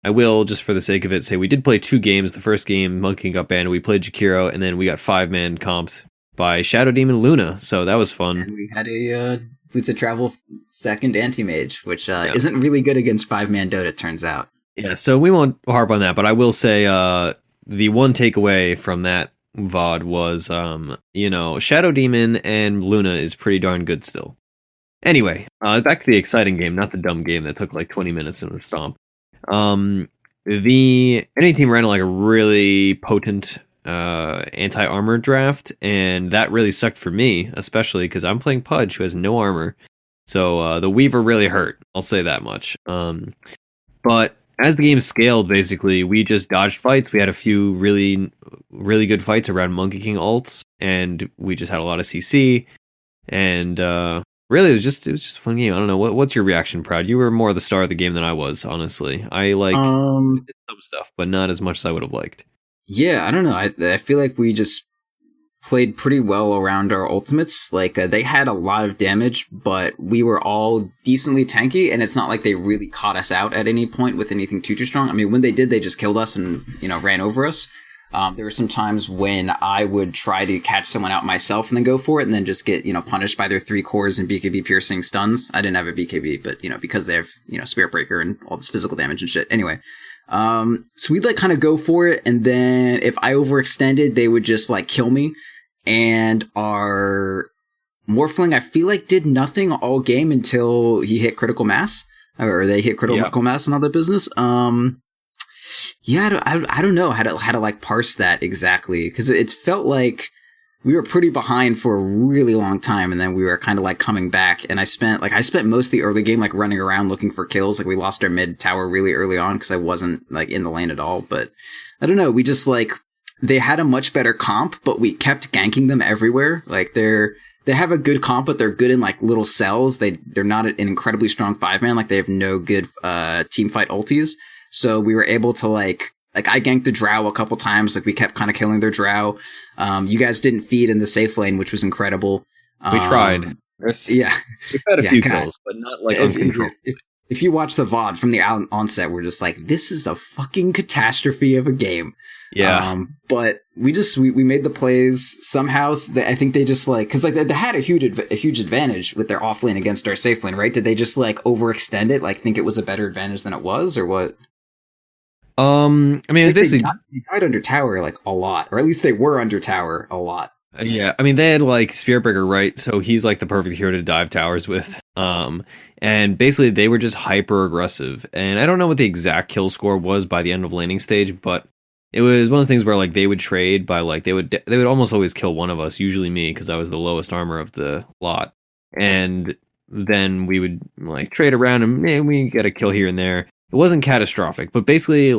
I will, just for the sake of it, say we did play 2 games. The first game, Monkey King got banned, we played Jakiro, and then we got 5-man comped by Shadow Demon Luna, so that was fun. And we had a Boots of Travel second anti-mage, which isn't really good against 5-man Dota, it turns out. Yeah, so we won't harp on that, but I will say the one takeaway from that VOD was, Shadow Demon and Luna is pretty darn good still. Anyway, back to the exciting game, not the dumb game that took like 20 minutes in a stomp. The enemy team ran like a really potent anti-armor draft, and that really sucked for me, especially because I'm playing Pudge, who has no armor. So the Weaver really hurt, I'll say that much. But as the game scaled, basically, we just dodged fights. We had a few really, really good fights around Monkey King ults, and we just had a lot of CC. And really, it was just a fun game. I don't know. What's your reaction, Proud? You were more the star of the game than I was, honestly. I did some stuff, but not as much as I would have liked. Yeah, I don't know. I feel like we just played pretty well around our ultimates. Like, they had a lot of damage, but we were all decently tanky, and it's not like they really caught us out at any point with anything too strong. I mean, when they did, they just killed us and, ran over us. There were some times when I would try to catch someone out myself and then go for it and then just get, punished by their 3 cores and BKB piercing stuns. I didn't have a BKB, but, because they have, Spirit Breaker and all this physical damage and shit. Anyway. So we'd kind of go for it, and then if I overextended, they would just kill me. And our Morphling, I feel like, did nothing all game until he hit critical mass, or they hit critical mass and all that business. Yeah, I don't know how to parse that exactly, because it felt like we were pretty behind for a really long time, and then we were kind of coming back. And I spent most of the early game running around looking for kills. We lost our mid tower really early on because I wasn't in the lane at all. But I don't know. We just they had a much better comp, but we kept ganking them everywhere. They have a good comp, but they're good in little cells. They're not an incredibly strong 5-man. They have no good team fight ultis. So we were able to I ganked the Drow a couple times. We kept kind of killing their Drow. You guys didn't feed in the safe lane, which was incredible. We tried. Yeah. We've had a few kills, but not uncontrolled. If you watch the VOD from the onset, we're just this is a fucking catastrophe of a game. Yeah. But we made the plays somehow. I think they just because they had a huge advantage with their off lane against our safe lane, right? Did they just overextend it? Think it was a better advantage than it was, or what? I mean, it's basically they died under tower a lot, or at least they were under tower a lot. Yeah, I mean, they had Spiritbreaker, right? So he's the perfect hero to dive towers with. And basically they were just hyper aggressive. And I don't know what the exact kill score was by the end of laning stage, but it was one of those things where they would trade by they would almost always kill one of us, usually me, because I was the lowest armor of the lot. And then we would trade around and we get a kill here and there. It wasn't catastrophic, but basically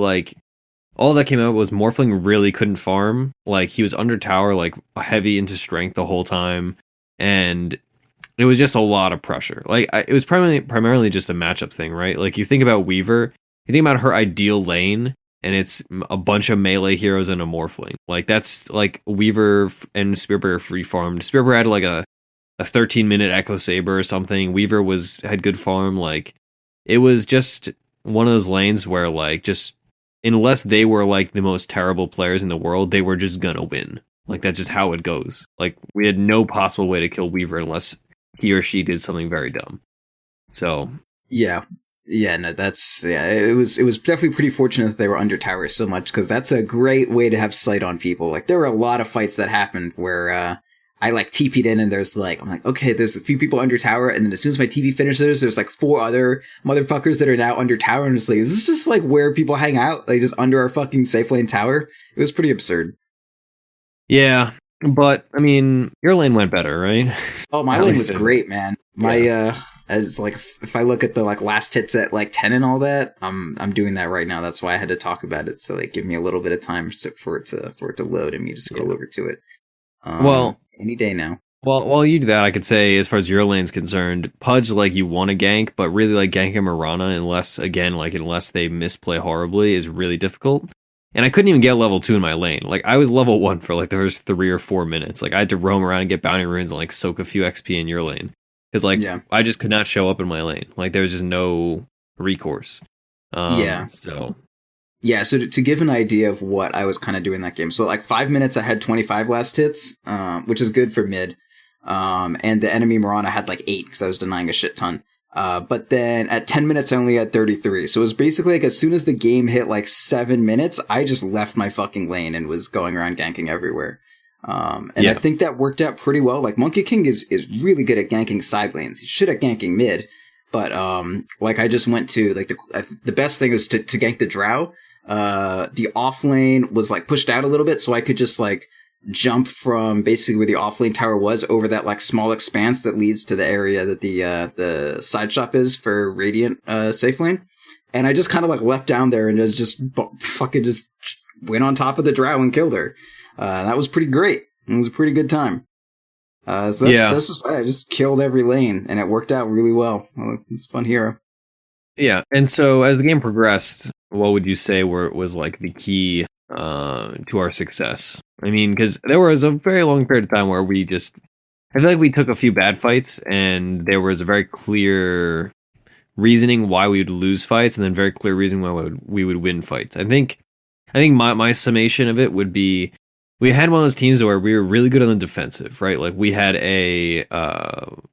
all that came out was Morphling really couldn't farm. He was under tower, heavy into strength the whole time, and it was just a lot of pressure. It was primarily just a matchup thing, right? You think about Weaver, you think about her ideal lane, and it's a bunch of melee heroes and a Morphling. That's Weaver and Spiritbreaker free farmed. Spiritbreaker had a 13-minute Echo Saber or something. Weaver had good farm. It was just one of those lanes where just unless they were the most terrible players in the world, they were just gonna win. That's just how it goes. We had no possible way to kill Weaver unless he or she did something very dumb. So no, it was definitely pretty fortunate that they were under tower so much, because that's a great way to have sight on people. There were a lot of fights that happened where I like TP'd in and there's like, I'm like, okay, there's a few people under tower. And then as soon as my TP finishes, there's like 4 other motherfuckers that are now under tower. And I'm just like, is this just like where people hang out? Like just under our fucking safe lane tower? It was pretty absurd. Yeah. But I mean, your lane went better, right? Oh, my lane was great, man. My, as like, if I look at the like last hits at like 10 and all that, I'm doing that right now. That's why I had to talk about it. So like, give me a little bit of time for it to load and me to scroll over to it. Well, any day now. Well, while you do that, I could say, as far as your lane's concerned, Pudge, like, you want to gank, but really, like, ganking Mirana, unless they misplay horribly, is really difficult. And I couldn't even get level 2 in my lane. Like, I was level 1 for, like, the first 3 or 4 minutes. Like, I had to roam around and get bounty runes and, like, soak a few XP in your lane. Because, like, I just could not show up in my lane. Like, there was just no recourse. Yeah, so to give an idea of what I was kind of doing that game. So, like, 5 minutes, I had 25 last hits, which is good for mid. And the enemy Mirana had, like, 8, because I was denying a shit ton. But then at 10 minutes, I only had 33. So it was basically, like, as soon as the game hit, like, 7 minutes, I just left my fucking lane and was going around ganking everywhere. I think that worked out pretty well. Like, Monkey King is really good at ganking side lanes. He's shit at ganking mid. But, like, I just went to, like, the best thing was to gank the Drow. The off lane was like pushed out a little bit, so I could just like jump from basically where the off lane tower was over that like small expanse that leads to the area that the side shop is for Radiant safe lane. And I just kind of like leapt down there and just fucking just went on top of the Drow and killed her. That was pretty great. It was a pretty good time. That's just why I just killed every lane and it worked out really well. It's a fun hero. Yeah, and so as the game progressed, what would you say was like the key to our success? I mean, because there was a very long period of time where I feel like we took a few bad fights, and there was a very clear reasoning why we would lose fights, and then very clear reason why we would win fights. I think my summation of it would be, we had one of those teams where we were really good on the defensive, right? Like we had a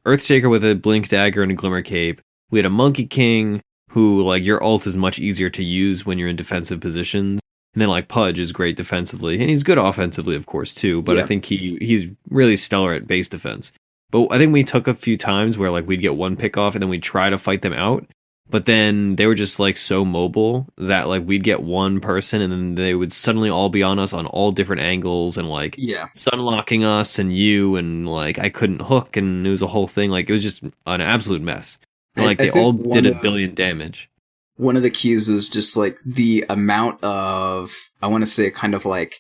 Earthshaker with a Blink Dagger and a Glimmer Cape. We had a Monkey King who, like, your ult is much easier to use when you're in defensive positions. And then, like, Pudge is great defensively. And he's good offensively, of course, too. But I think he's really stellar at base defense. But I think we took a few times where, like, we'd get one pick off and then we'd try to fight them out. But then they were just, like, so mobile that, like, we'd get one person and then they would suddenly all be on us on all different angles and, like, sunlocking us and like, I couldn't hook and it was a whole thing. Like, it was just an absolute mess. And, like, they all did a billion damage. One of the keys was just, like, the amount of, I want to say, kind of, like,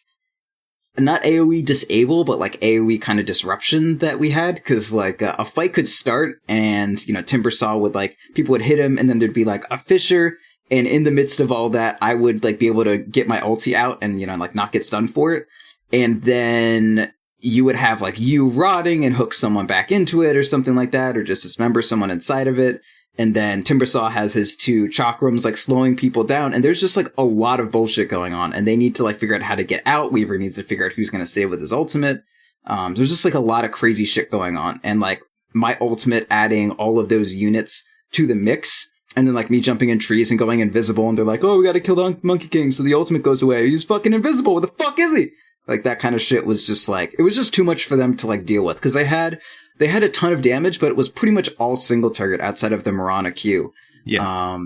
not AoE disable, but, like, AoE kind of disruption that we had. Because, like, a fight could start and, you know, Timbersaw would, like, people would hit him and then there'd be, like, a Fissure. And in the midst of all that, I would, like, be able to get my ulti out and, you know, like, not get stunned for it. And then you would have, like, you rotting and hook someone back into it or something like that, or just dismember someone inside of it. And then Timbersaw has his 2 chakrams, like, slowing people down. And there's just, like, a lot of bullshit going on. And they need to, like, figure out how to get out. Weaver needs to figure out who's going to save with his ultimate. There's just, like, a lot of crazy shit going on. And, like, my ultimate adding all of those units to the mix. And then, like, me jumping in trees and going invisible. And they're like, oh, we got to kill the Monkey King. So the ultimate goes away. He's fucking invisible. Where the fuck is he? Like, that kind of shit was just, like, it was just too much for them to, like, deal with. Because they had a ton of damage, but it was pretty much all single target outside of the Mirana Q. Yeah.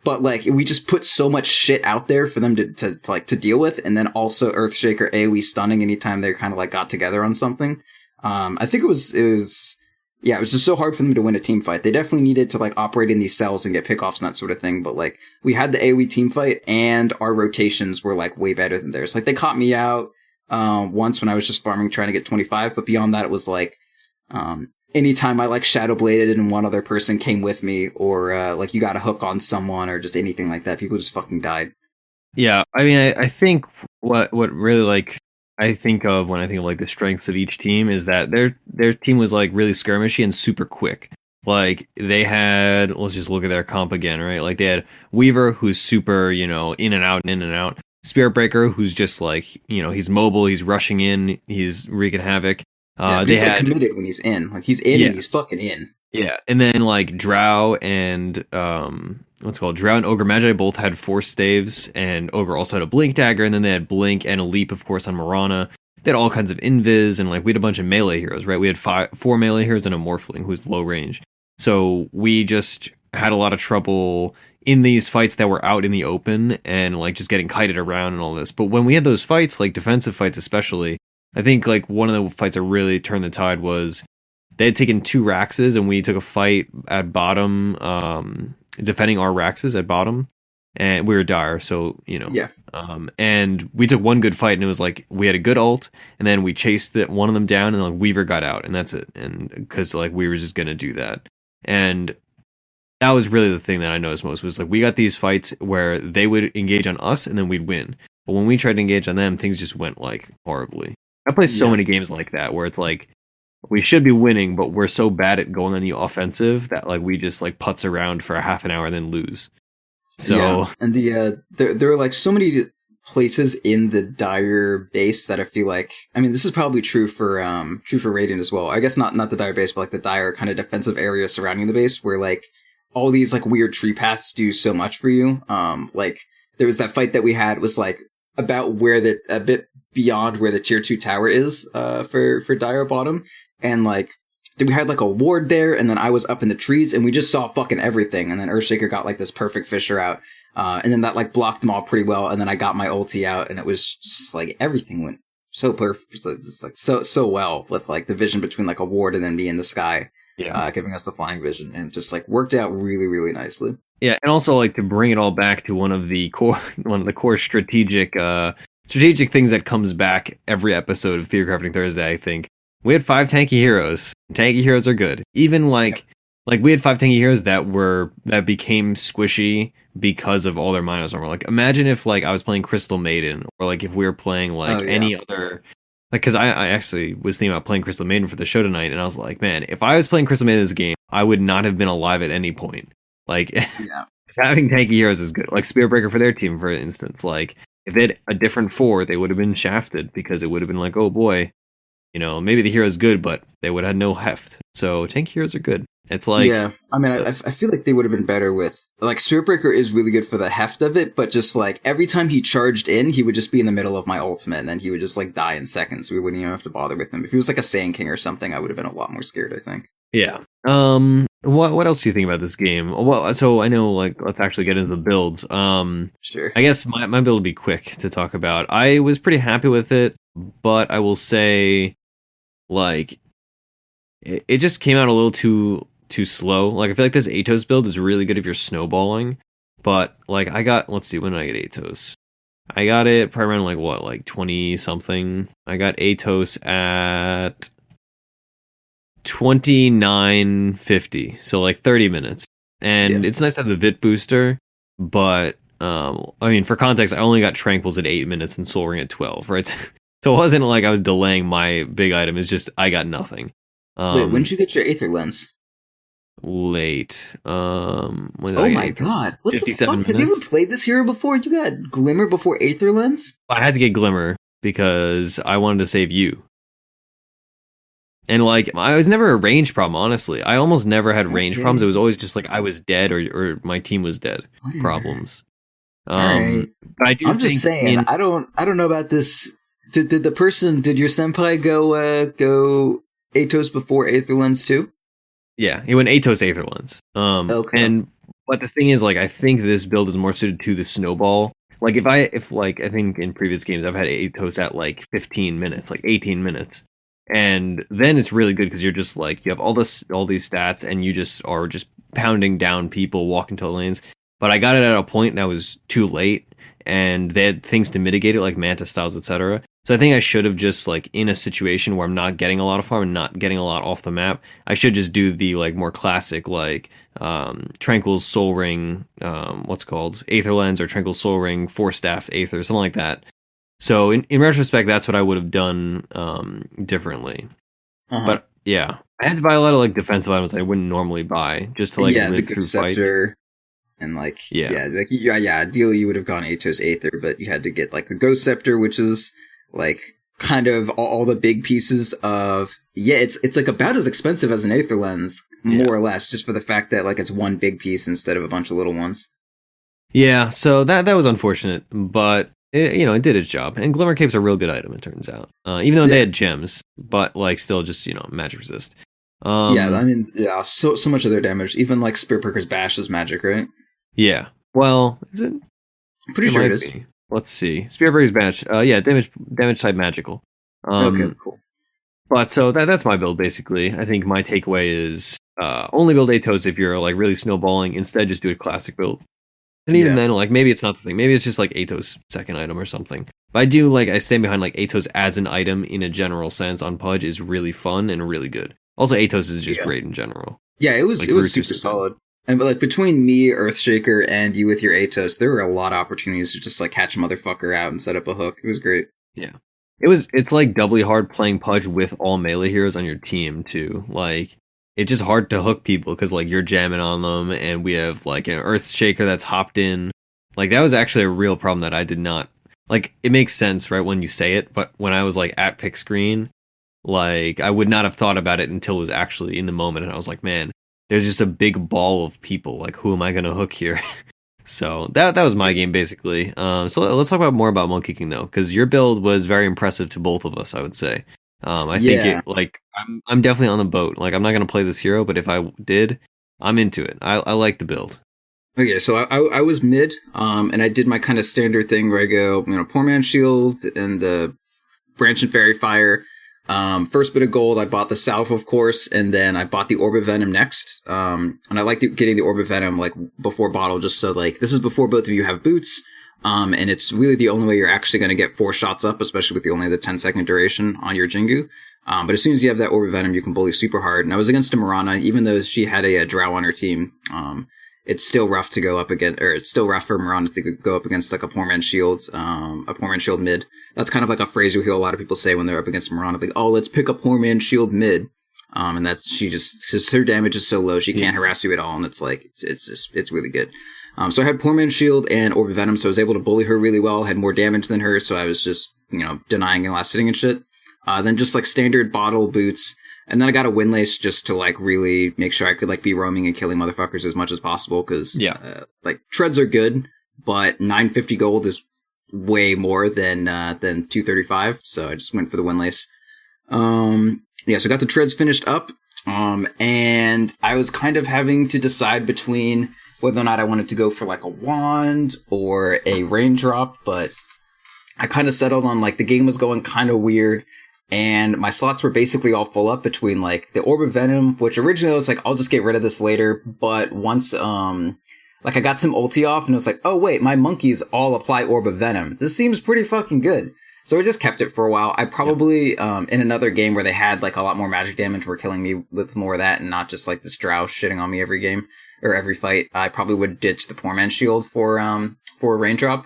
But, like, we just put so much shit out there for them to deal with. And then also Earthshaker AoE stunning anytime they kind of, like, got together on something. I think it was just so hard for them to win a team fight. They definitely needed to, like, operate in these cells and get pickoffs and that sort of thing. But, like, we had the AoE team fight and our rotations were, like, way better than theirs. Like, they caught me out once when I was just farming trying to get 25, but beyond that it was like anytime I like shadow bladed and one other person came with me, or like you got a hook on someone or just anything like that, people just fucking died. Yeah, I mean, I think what really, like, I think of when I think of, like, the strengths of each team is that their team was, like, really skirmishy and super quick. Like, they had, let's just look at their comp again, right? Like, they had Weaver, who's super, you know, in and out. Spirit Breaker, who's just, like, you know, he's mobile, he's rushing in, he's wreaking havoc. He's like committed when he's in. Like, he's in and he's fucking in. Yeah, and then, like, Drow and Drow and Ogre Magi both had Force Staves, and Ogre also had a Blink Dagger, and then they had Blink and a Leap, of course, on Mirana. they had all kinds of invis, and like we had a bunch of melee heroes, right? We had 4 melee heroes and a morphling who's low range. So we just had a lot of trouble in these fights that were out in the open and like just getting kited around and all this. But when we had those fights, like defensive fights especially, I think like one of the fights that really turned the tide was they had taken 2 Raxes and we took a fight at bottom, defending our Raxes at bottom, and we were dire, so you know. Yeah. And we took one good fight, and it was like we had a good ult, and then we chased one of them down, and like Weaver got out, and that's it. And because like we were just gonna do that, and that was really the thing that I noticed most was like we got these fights where they would engage on us, and then we'd win. But when we tried to engage on them, things just went like horribly. I play so many games like that where it's like we should be winning, but we're so bad at going on the offensive that like we just like putz around for a half an hour and then lose. So and there are like so many places in the Dire base that I feel like, I mean, this is probably true for Radiant as well. I guess not the Dire base, but like the Dire kind of defensive area surrounding the base where like all these like weird tree paths do so much for you. Like there was that fight that we had was like about where a bit beyond where the tier 2 tower is for Dire bottom, and like we had like a ward there, and then I was up in the trees, and we just saw fucking everything, and then Earthshaker got like this perfect Fisher out, and then that like blocked them all pretty well, and then I got my ulti out, and it was just like everything went so perfect, just like so well with like the vision between like a ward and then me in the sky, giving us the flying vision, and just like worked out really, really nicely. Yeah, and also like to bring it all back to one of the core strategic things that comes back every episode of Theorycrafting Thursday, I think. We had 5 tanky heroes. Tanky heroes are good. Even like we had 5 tanky heroes that became squishy because of all their minus armor. Like imagine if like I was playing Crystal Maiden, or like if we were playing like any other, like because I actually was thinking about playing Crystal Maiden for the show tonight, and I was like, man, if I was playing Crystal Maiden this game, I would not have been alive at any point. Like having tanky heroes is good. Like Spearbreaker for their team, for instance. Like if they had a different 4, they would have been shafted because it would have been like, oh boy. You know, maybe the hero's good, but they would have had no heft. So tank heroes are good. It's like, yeah, I mean, I feel like they would have been better with like Spiritbreaker is really good for the heft of it, but just like every time he charged in, he would just be in the middle of my ultimate, and then he would just like die in seconds. We wouldn't even have to bother with him. If he was like a Sand King or something, I would have been a lot more scared, I think. Yeah. What else do you think about this game? Well, so I know, like, let's actually get into the builds. Sure. I guess my build will be quick to talk about. I was pretty happy with it, but I will say, like, it just came out a little too slow. Like, I feel like this Atos build is really good if you're snowballing, but like let's see, when did I get Atos? I got it probably around like what, like 20 something. I got Atos at 29:50, so like 30 minutes. And it's nice to have the Vit booster, but I mean, for context, I only got Tranquils at 8 minutes and Soul Ring at 12, right? So it wasn't like I was delaying my big item. It's just I got nothing. Wait, when did you get your Aether Lens? Late. When did oh I get my Aether? god! What the 57 fuck? Have you ever played this hero before? You got Glimmer before Aether Lens? I had to get Glimmer because I wanted to save you. And like, I was never a range problem, honestly. I almost never had range problems. It was always just like I was dead or my team was dead problems. Right. But I do. I'm just saying, I don't know about this. Did your senpai go Atos before Aether Lens too? Yeah, he went Atos Aether Lens. Okay. But the thing is, like, I think this build is more suited to the snowball. Like, I think in previous games I've had Atos at like 15 minutes, like 18 minutes. And then it's really good because you're just like, you have all these stats and you just are just pounding down people, walking to the lanes. But I got it at a point that was too late, and they had things to mitigate it, like Manta Styles, etc. So I think I should have just, like, in a situation where I'm not getting a lot of farm and not getting a lot off the map, I should just do the, like, more classic, like, Tranquil's Soul Ring, Aether Lens, or Tranquil's Soul Ring, 4-staff Aether, something like that. So in retrospect, that's what I would have done differently. But yeah, I had to buy a lot of like defensive items I wouldn't normally buy just to like live through fights. And like ideally you would have gone Atos Aether, but you had to get like the Ghost Scepter, which is like kind of all the big pieces of it's like about as expensive as an Aether Lens, more or less, just for the fact that like it's one big piece instead of a bunch of little ones. Yeah, so that was unfortunate, but it did its job. And Glimmer Cape's a real good item, it turns out. Even though they had gems, but like still just magic resist. So much of their damage, even like Spearperker's Bash is magic, right? Yeah. Well, is it? I'm pretty sure it is. Be. Let's see. Spearperker's Bash. Damage type magical. Okay, cool. But so that's my build basically. I think my takeaway is only build Atos if you're like really snowballing. Instead, just do a classic build. And even then, like maybe it's not the thing. Maybe it's just like Atos second item or something. But I stand behind like Atos as an item in a general sense on Pudge is really fun and really good. Also, Atos is just great in general. Yeah, it was super solid. And but like between me, Earthshaker, and you with your Atos, there were a lot of opportunities to just like catch a motherfucker out and set up a hook. It was great. Yeah. It's like doubly hard playing Pudge with all melee heroes on your team too. Like it's just hard to hook people because like you're jamming on them, and we have like an Earthshaker that's hopped in. Like that was actually a real problem that I did not like. It makes sense right when you say it, but when I was like at pick screen, like I would not have thought about it until it was actually in the moment, and I was like, man, there's just a big ball of people. Like who am I gonna hook here? So that was my game basically. So let's talk more about Monkey King though, because your build was very impressive to both of us. I would say. I think I'm definitely on the boat. Like I'm not gonna play this hero, but if I did, I'm into it. I like the build. Okay, so I was mid, and I did my kind of standard thing where I go, Poor Man's Shield and the Branch and Fairy Fire. First bit of gold, I bought the Salve, of course, and then I bought the Orb of Venom next. And I like getting the Orb of Venom like before bottle, just so like this is before both of you have boots. And it's really the only way you're actually going to get 4 shots up, especially with only the 10-second duration on your Jingu. But as soon as you have that Orb of Venom, you can bully super hard. And I was against a Mirana, even though she had a Drow on her team. It's still rough to go up against, or it's still rough for Mirana to go up against like a Poor Man's Shield, mid. That's kind of like a phrase you hear a lot of people say when they're up against Mirana, like, oh, let's pick a Poor Man's Shield mid. And that's, because her damage is so low, she can't harass you at all. And it's like, it's really good. So I had Poor Man's Shield and Orb of Venom, so I was able to bully her really well, had more damage than her, so I was just, denying and last hitting and shit. Then just like standard bottle boots. And then I got a Windlace just to like really make sure I could like be roaming and killing motherfuckers as much as possible. Cause like treads are good, but 950 gold is way more than 235. So I just went for the Windlace. So I got the treads finished up. And I was kind of having to decide between whether or not I wanted to go for like a wand or a raindrop, but I kind of settled on like the game was going kind of weird. And my slots were basically all full up between like the Orb of Venom, which originally I was like, I'll just get rid of this later. But once, like I got some ulti off and it was like, oh wait, my monkeys all apply Orb of Venom. This seems pretty fucking good. So I just kept it for a while. I probably, in another game where they had like a lot more magic damage were killing me with more of that and not just like this drow shitting on me every game or every fight. I probably would ditch the Poor Man's Shield for a raindrop,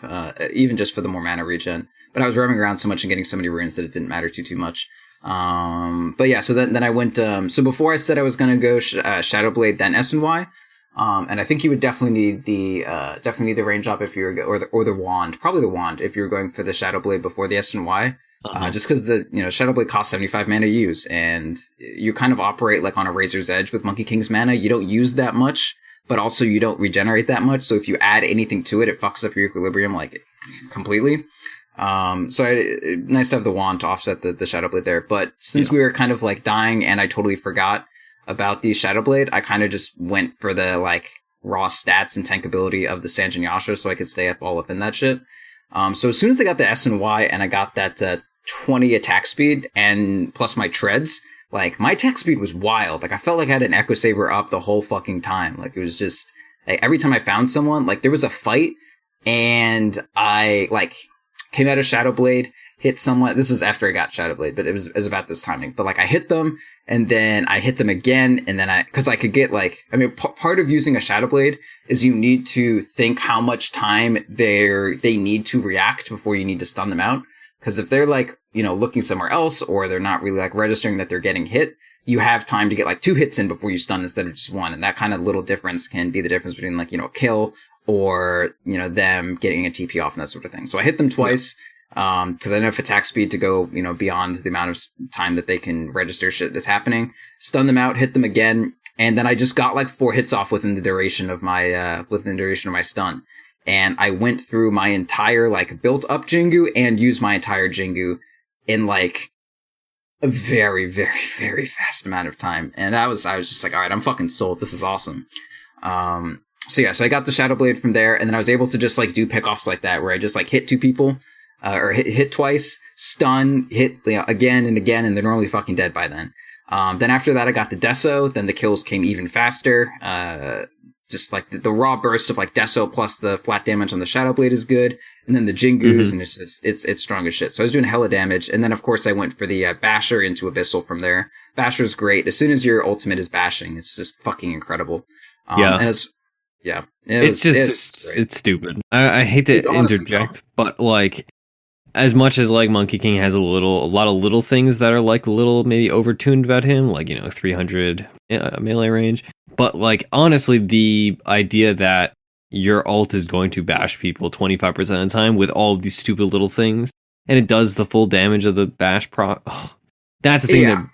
even just for the more mana regen. But I was roaming around so much and getting so many runes that it didn't matter too much. But yeah, so then I went, so before I said I was going to go Shadowblade, then S&Y. And I think you would definitely need the raindrop if you're, or the wand, probably the wand if you're going for the Shadowblade before the S&Y. Just because Shadowblade costs 75 mana to use, and you kind of operate like on a razor's edge with Monkey King's mana. You don't use that much, but also you don't regenerate that much. So if you add anything to it, it fucks up your equilibrium like completely. So nice to have the wand to offset the Shadowblade there. But since we were kind of like dying and I totally forgot about the Shadowblade, I kind of just went for the like raw stats and tankability of the Sanjin Yasha so I could stay all up in that shit. So as soon as I got the S&Y and I got that 20 attack speed and plus my treads, like my attack speed was wild. Like I felt like I had an Echo Saber up the whole fucking time. Like it was just like, every time I found someone, like there was a fight and I like came out of Shadowblade, hit someone. This was after I got Shadowblade, but it was about this timing. But like I hit them and then I hit them again. And then cause I could get like, I mean, part of using a Shadowblade is you need to think how much time they need to react before you need to stun them out. Cause if they're like, looking somewhere else or they're not really like registering that they're getting hit, you have time to get like 2 hits in before you stun instead of just 1. And that kind of little difference can be the difference between like, a kill or, them getting a TP off and that sort of thing. So I hit them twice, cause I have attack speed to go, beyond the amount of time that they can register shit that's happening, stun them out, hit them again. And then I just got like 4 hits off within the duration of my stun. and I went through my entire like built up Jingu and used my entire Jingu in like a very, very, very fast amount of time. And I was just like, all right, I'm fucking sold. This is awesome. So I got the Shadow Blade from there, and then I was able to just like do pickoffs like that where I just like hit 2 people, or hit twice, stun, hit again and again, and they're normally fucking dead by then. Then after that, I got the Deso. Then the kills came even faster. Just like the raw burst of like Deso plus the flat damage on the Shadow Blade is good. And then the Jingus, and it's strong as shit. So I was doing hella damage. And then of course I went for the Basher into Abyssal from there. Basher's great. As soon as your ultimate is bashing, it's just fucking incredible. And it's stupid. I hate to interject, but like, as much as like Monkey King has a lot of little things that are like a little maybe overtuned about him, like 300 melee range, but like honestly, the idea that your ult is going to bash people 25% of the time with all of these stupid little things, and it does the full damage of the bash proc. Oh, that's the thing that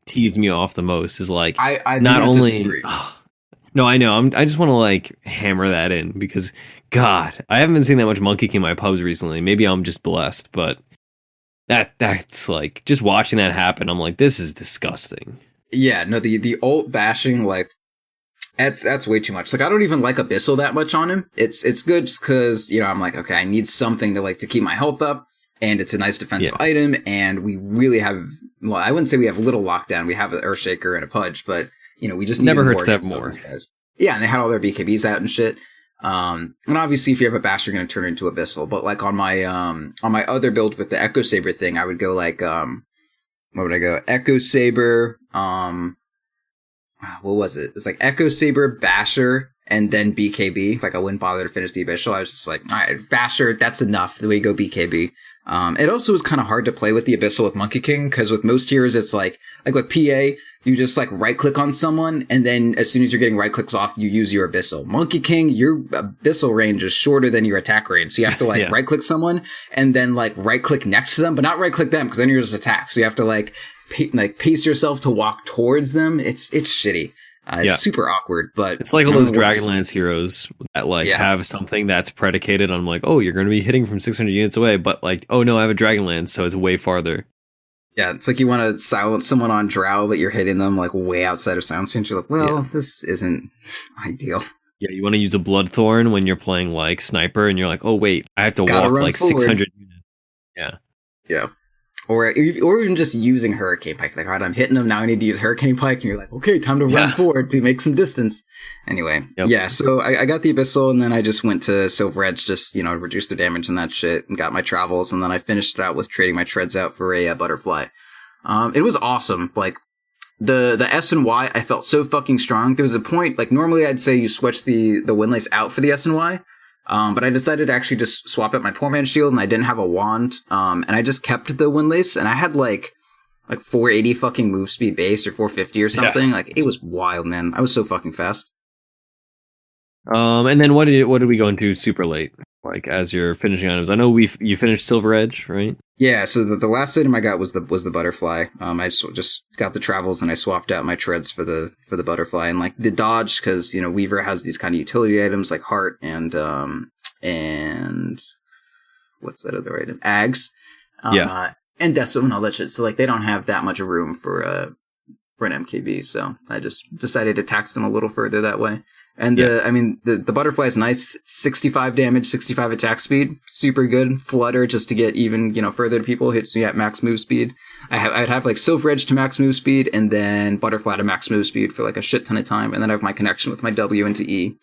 teased me off the most. Is like I not only. No, I know. I just want to like hammer that in because, God, I haven't been seeing that much Monkey King in my pubs recently. Maybe I'm just blessed, but that's like just watching that happen. I'm like, this is disgusting. Yeah, no, the ult bashing, like that's way too much. Like I don't even like Abyssal that much on him. It's good just because I'm like, okay, I need something to keep my health up, and it's a nice defensive item, and we really have. Well, I wouldn't say we have little lockdown. We have an Earthshaker and a Pudge, but. We just never hurts to have more. Yeah, and they had all their BKBs out and shit. And obviously, if you have a bash, you're going to turn it into Abyssal. But like on my other build with the Echo Saber thing, I would go like what would I go? Echo Saber. What was it? It was like Echo Saber, Basher, and then BKB. Like I wouldn't bother to finish the Abyssal. I was just like, all right, Basher, that's enough. The way you go BKB. It also was kind of hard to play with the Abyssal with Monkey King because with most heroes, it's like with PA. You just like right click on someone, and then as soon as you're getting right clicks off, you use your Abyssal. Monkey King, your Abyssal range is shorter than your attack range. So you have to like right click someone and then like right click next to them, but not right click them because then you're just attack. So you have to like pace yourself to walk towards them. It's shitty. It's super awkward, but it's like all those Dragonlance heroes that like have something that's predicated on like, oh, you're going to be hitting from 600 units away, but like, oh no, I have a Dragonlance, so it's way farther. Yeah, it's like you want to silence someone on Drow, but you're hitting them like way outside of sound range. You're like, well, this isn't ideal. Yeah, you want to use a Bloodthorn when you're playing like Sniper, and you're like, oh wait, I have to walk like forward. 600 units. Yeah. Or even just using Hurricane Pike. Like, all right, I'm hitting them, now I need to use Hurricane Pike, and you're like, okay, time to run forward to make some distance. Anyway, so I got the Abyssal, and then I just went to Silver Edge, just, reduce the damage and that shit, and got my travels, and then I finished it out with trading my treads out for a Butterfly. It was awesome. Like, the S and Y, I felt so fucking strong. There was a point, like, normally I'd say you switch the Windlace out for the S and Y, but I decided to actually just swap out my Poor Man's Shield, and I didn't have a wand, and I just kept the Windlace, and I had like 480 fucking move speed base or 450 or something. Like, it was wild, man. I was so fucking fast. And then what did we go into super late? Like as you're finishing items, I know you finished Silver Edge, right? Yeah. So the last item I got was the Butterfly. I just got the travels and I swapped out my treads for the Butterfly and like the dodge because Weaver has these kind of utility items like Heart and what's that other item? Ags. And Deso and all that shit. So like they don't have that much room for an MKB. So I just decided to tax them a little further that way. And the Butterfly is nice. 65 damage, 65 attack speed. Super good. Flutter just to get even, further to people. Hits you at max move speed. I'd have like Silver Edge to max move speed and then Butterfly to max move speed for like a shit ton of time. And then I have my connection with my W into E.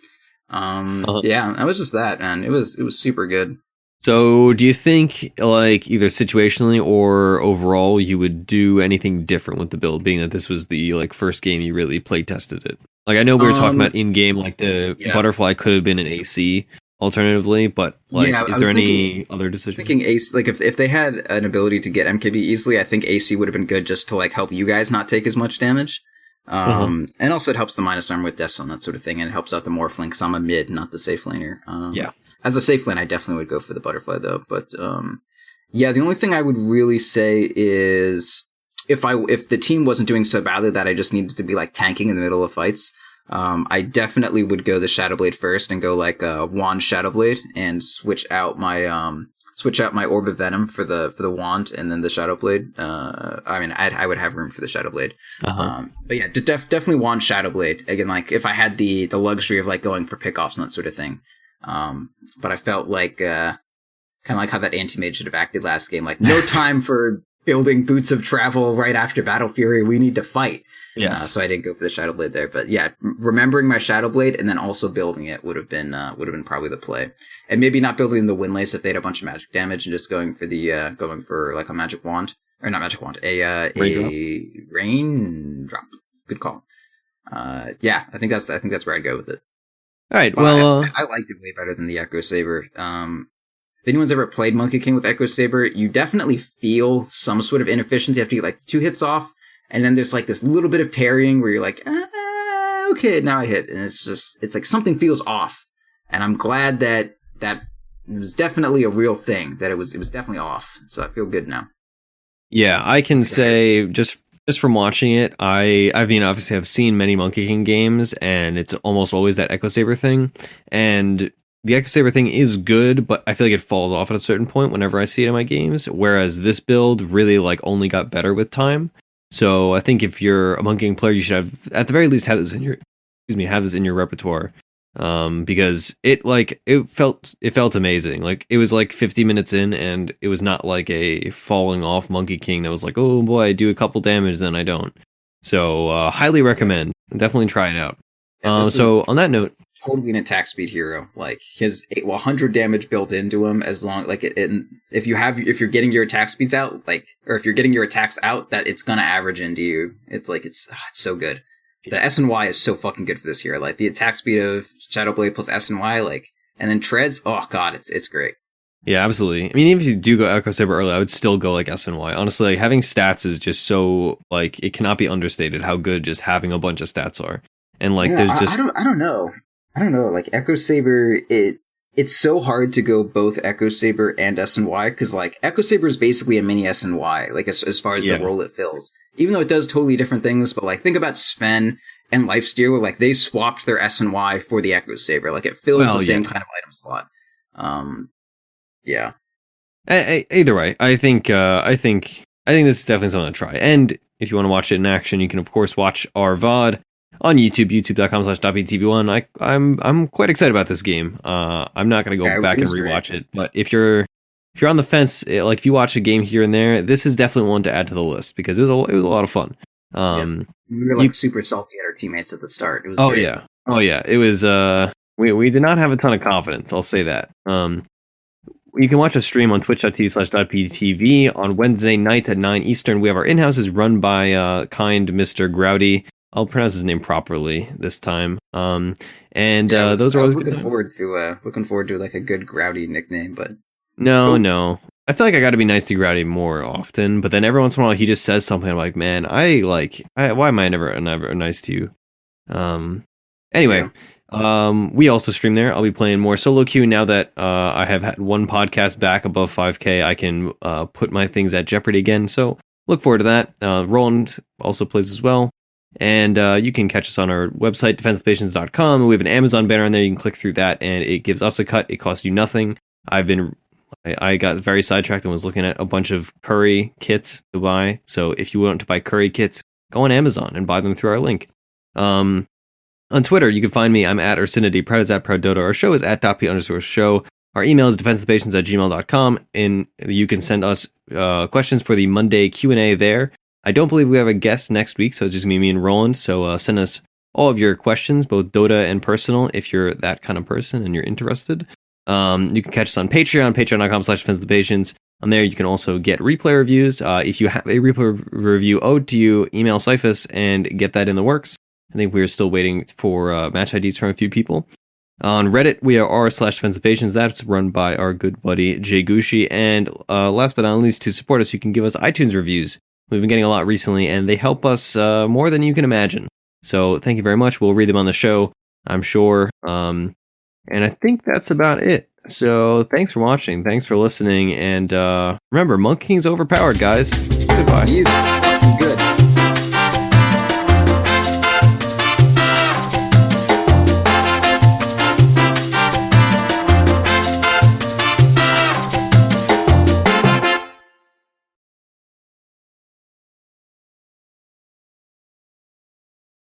Yeah, that was just that, man. It was super good. So do you think like either situationally or overall you would do anything different with the build, being that this was the like first game you really play tested it? Like I know we were talking about in game, like the Butterfly could have been an AC alternatively, but like is there any other decision? Thinking AC, like if they had an ability to get MKB easily, I think AC would have been good just to like help you guys not take as much damage. And also it helps the minus arm with Death and that sort of thing, and it helps out the Morphling because I'm a mid, not the safe laner. As a safe lane, I definitely would go for the Butterfly though. But the only thing I would really say is if the team wasn't doing so badly that I just needed to be like tanking in the middle of fights, I definitely would go the Shadowblade first and go like wand Shadowblade and switch out my Orb of Venom for the wand and then the Shadowblade. I mean, I would have room for the Shadowblade. But yeah, definitely wand Shadowblade. Again, like if I had the luxury of like going for pickoffs and that sort of thing. But I felt like kind of like how that anti-mage should have acted last game. Like no time for building Boots of Travel right after Battle Fury. We need to fight. Yes. So I didn't go for the Shadowblade there, but yeah, remembering my Shadowblade and then also building it would have been probably the play. And maybe not building the Windlace if they had a bunch of magic damage and just going for like a magic wand or not magic wand, a raindrop. Good call. Yeah, I think that's where I'd go with it. All right. But well, I liked it way better than the Echo Saber. If anyone's ever played Monkey King with Echo Saber, you definitely feel some sort of inefficiency after you get like 2 hits off. And then there's like this little bit of tarrying where you're like, okay, now I hit. And it's like something feels off. And I'm glad that it was definitely a real thing, that it was definitely off. So I feel good now. Yeah, I can say just from watching it, I mean, obviously I've seen many Monkey King games and it's almost always that Echo Saber thing. And the Echo Saber thing is good, but I feel like it falls off at a certain point whenever I see it in my games. Whereas this build really like only got better with time. So I think if you're a Monkey King player, you should have at the very least have this in your repertoire, because it felt amazing. Like it was like 50 minutes in, and it was not like a falling off Monkey King that was like, oh boy, I do a couple damage, then I don't. So highly recommend. Definitely try it out. So on that note, totally an attack speed hero. Like his 100 damage built into him, as long like if you're getting your attack speeds out, like, or if you're getting your attacks out, that it's gonna average into you. It's like it's so good. The S and Y is so fucking good for this hero. Like the attack speed of Shadowblade plus S and Y, like, and then treads. Oh god, it's great. Yeah, absolutely. I mean, even if you do go Echo Saber early, I would still go like S and Y. Honestly, like, having stats is just so like it cannot be understated how good just having a bunch of stats are. And like, there's just I don't know. Like Echo Saber, it's so hard to go both Echo Saber and S and Y because like Echo Saber is basically a mini S and Y, like as far as the role it fills. Even though it does totally different things, but like think about Sven and Lifestealer, like they swapped their S and Y for the Echo Saber. Like it fills the same kind of item slot. Yeah. Either way, I think this is definitely something to try. And if you want to watch it in action, you can of course watch our VOD on YouTube, youtube.com/.btv1. I'm quite excited about this game. I'm not going to go back and rewatch it, but if you're on the fence, like if you watch a game here and there, this is definitely one to add to the list because it was a lot of fun. We were like super salty at our teammates at the start. It was great. Yeah. It was we did not have a ton of confidence, I'll say that. You can watch a stream on twitch.tv/.btv on Wednesday night at 9 Eastern. We have our in-houses run by kind Mr. Grouty. I'll pronounce his name properly this time. Those are always looking forward to like a good Grouty nickname, but no. I feel like I got to be nice to Grouty more often, but then every once in a while he just says something. I'm like, man, why am I never nice to you? Anyway, we also stream there. I'll be playing more solo queue now that I have had one podcast back above 5K. I can put my things at jeopardy again. So look forward to that. Roland also plays as well. And you can catch us on our website, defenseofpatience.com. We have an Amazon banner on there. You can click through that, and it gives us a cut. It costs you nothing. I got very sidetracked and was looking at a bunch of curry kits to buy. So if you want to buy curry kits, go on Amazon and buy them through our link. On Twitter, you can find me. I'm at Ursinity. Proud is at Proud Dota. Our show is at .p_show. Our email is defenseofpatience@gmail.com, and you can send us questions for the Monday Q&A there. I don't believe we have a guest next week, so it's just me and Roland. So send us all of your questions, both Dota and personal, if you're that kind of person and you're interested. You can catch us on Patreon, patreon.com/defenseofpatience. On there, you can also get replay reviews. If you have a replay review owed to you, email Cyphus and get that in the works. I think we're still waiting for match IDs from a few people. On Reddit, we are r/defenseofpatience. That's run by our good buddy Jay Gushi. And last but not least, to support us, you can give us iTunes reviews. We've been getting a lot recently, and they help us more than you can imagine. So thank you very much. We'll read them on the show, I'm sure. And I think that's about it. So thanks for watching. Thanks for listening. And remember, Monkey King's overpowered, guys. Goodbye.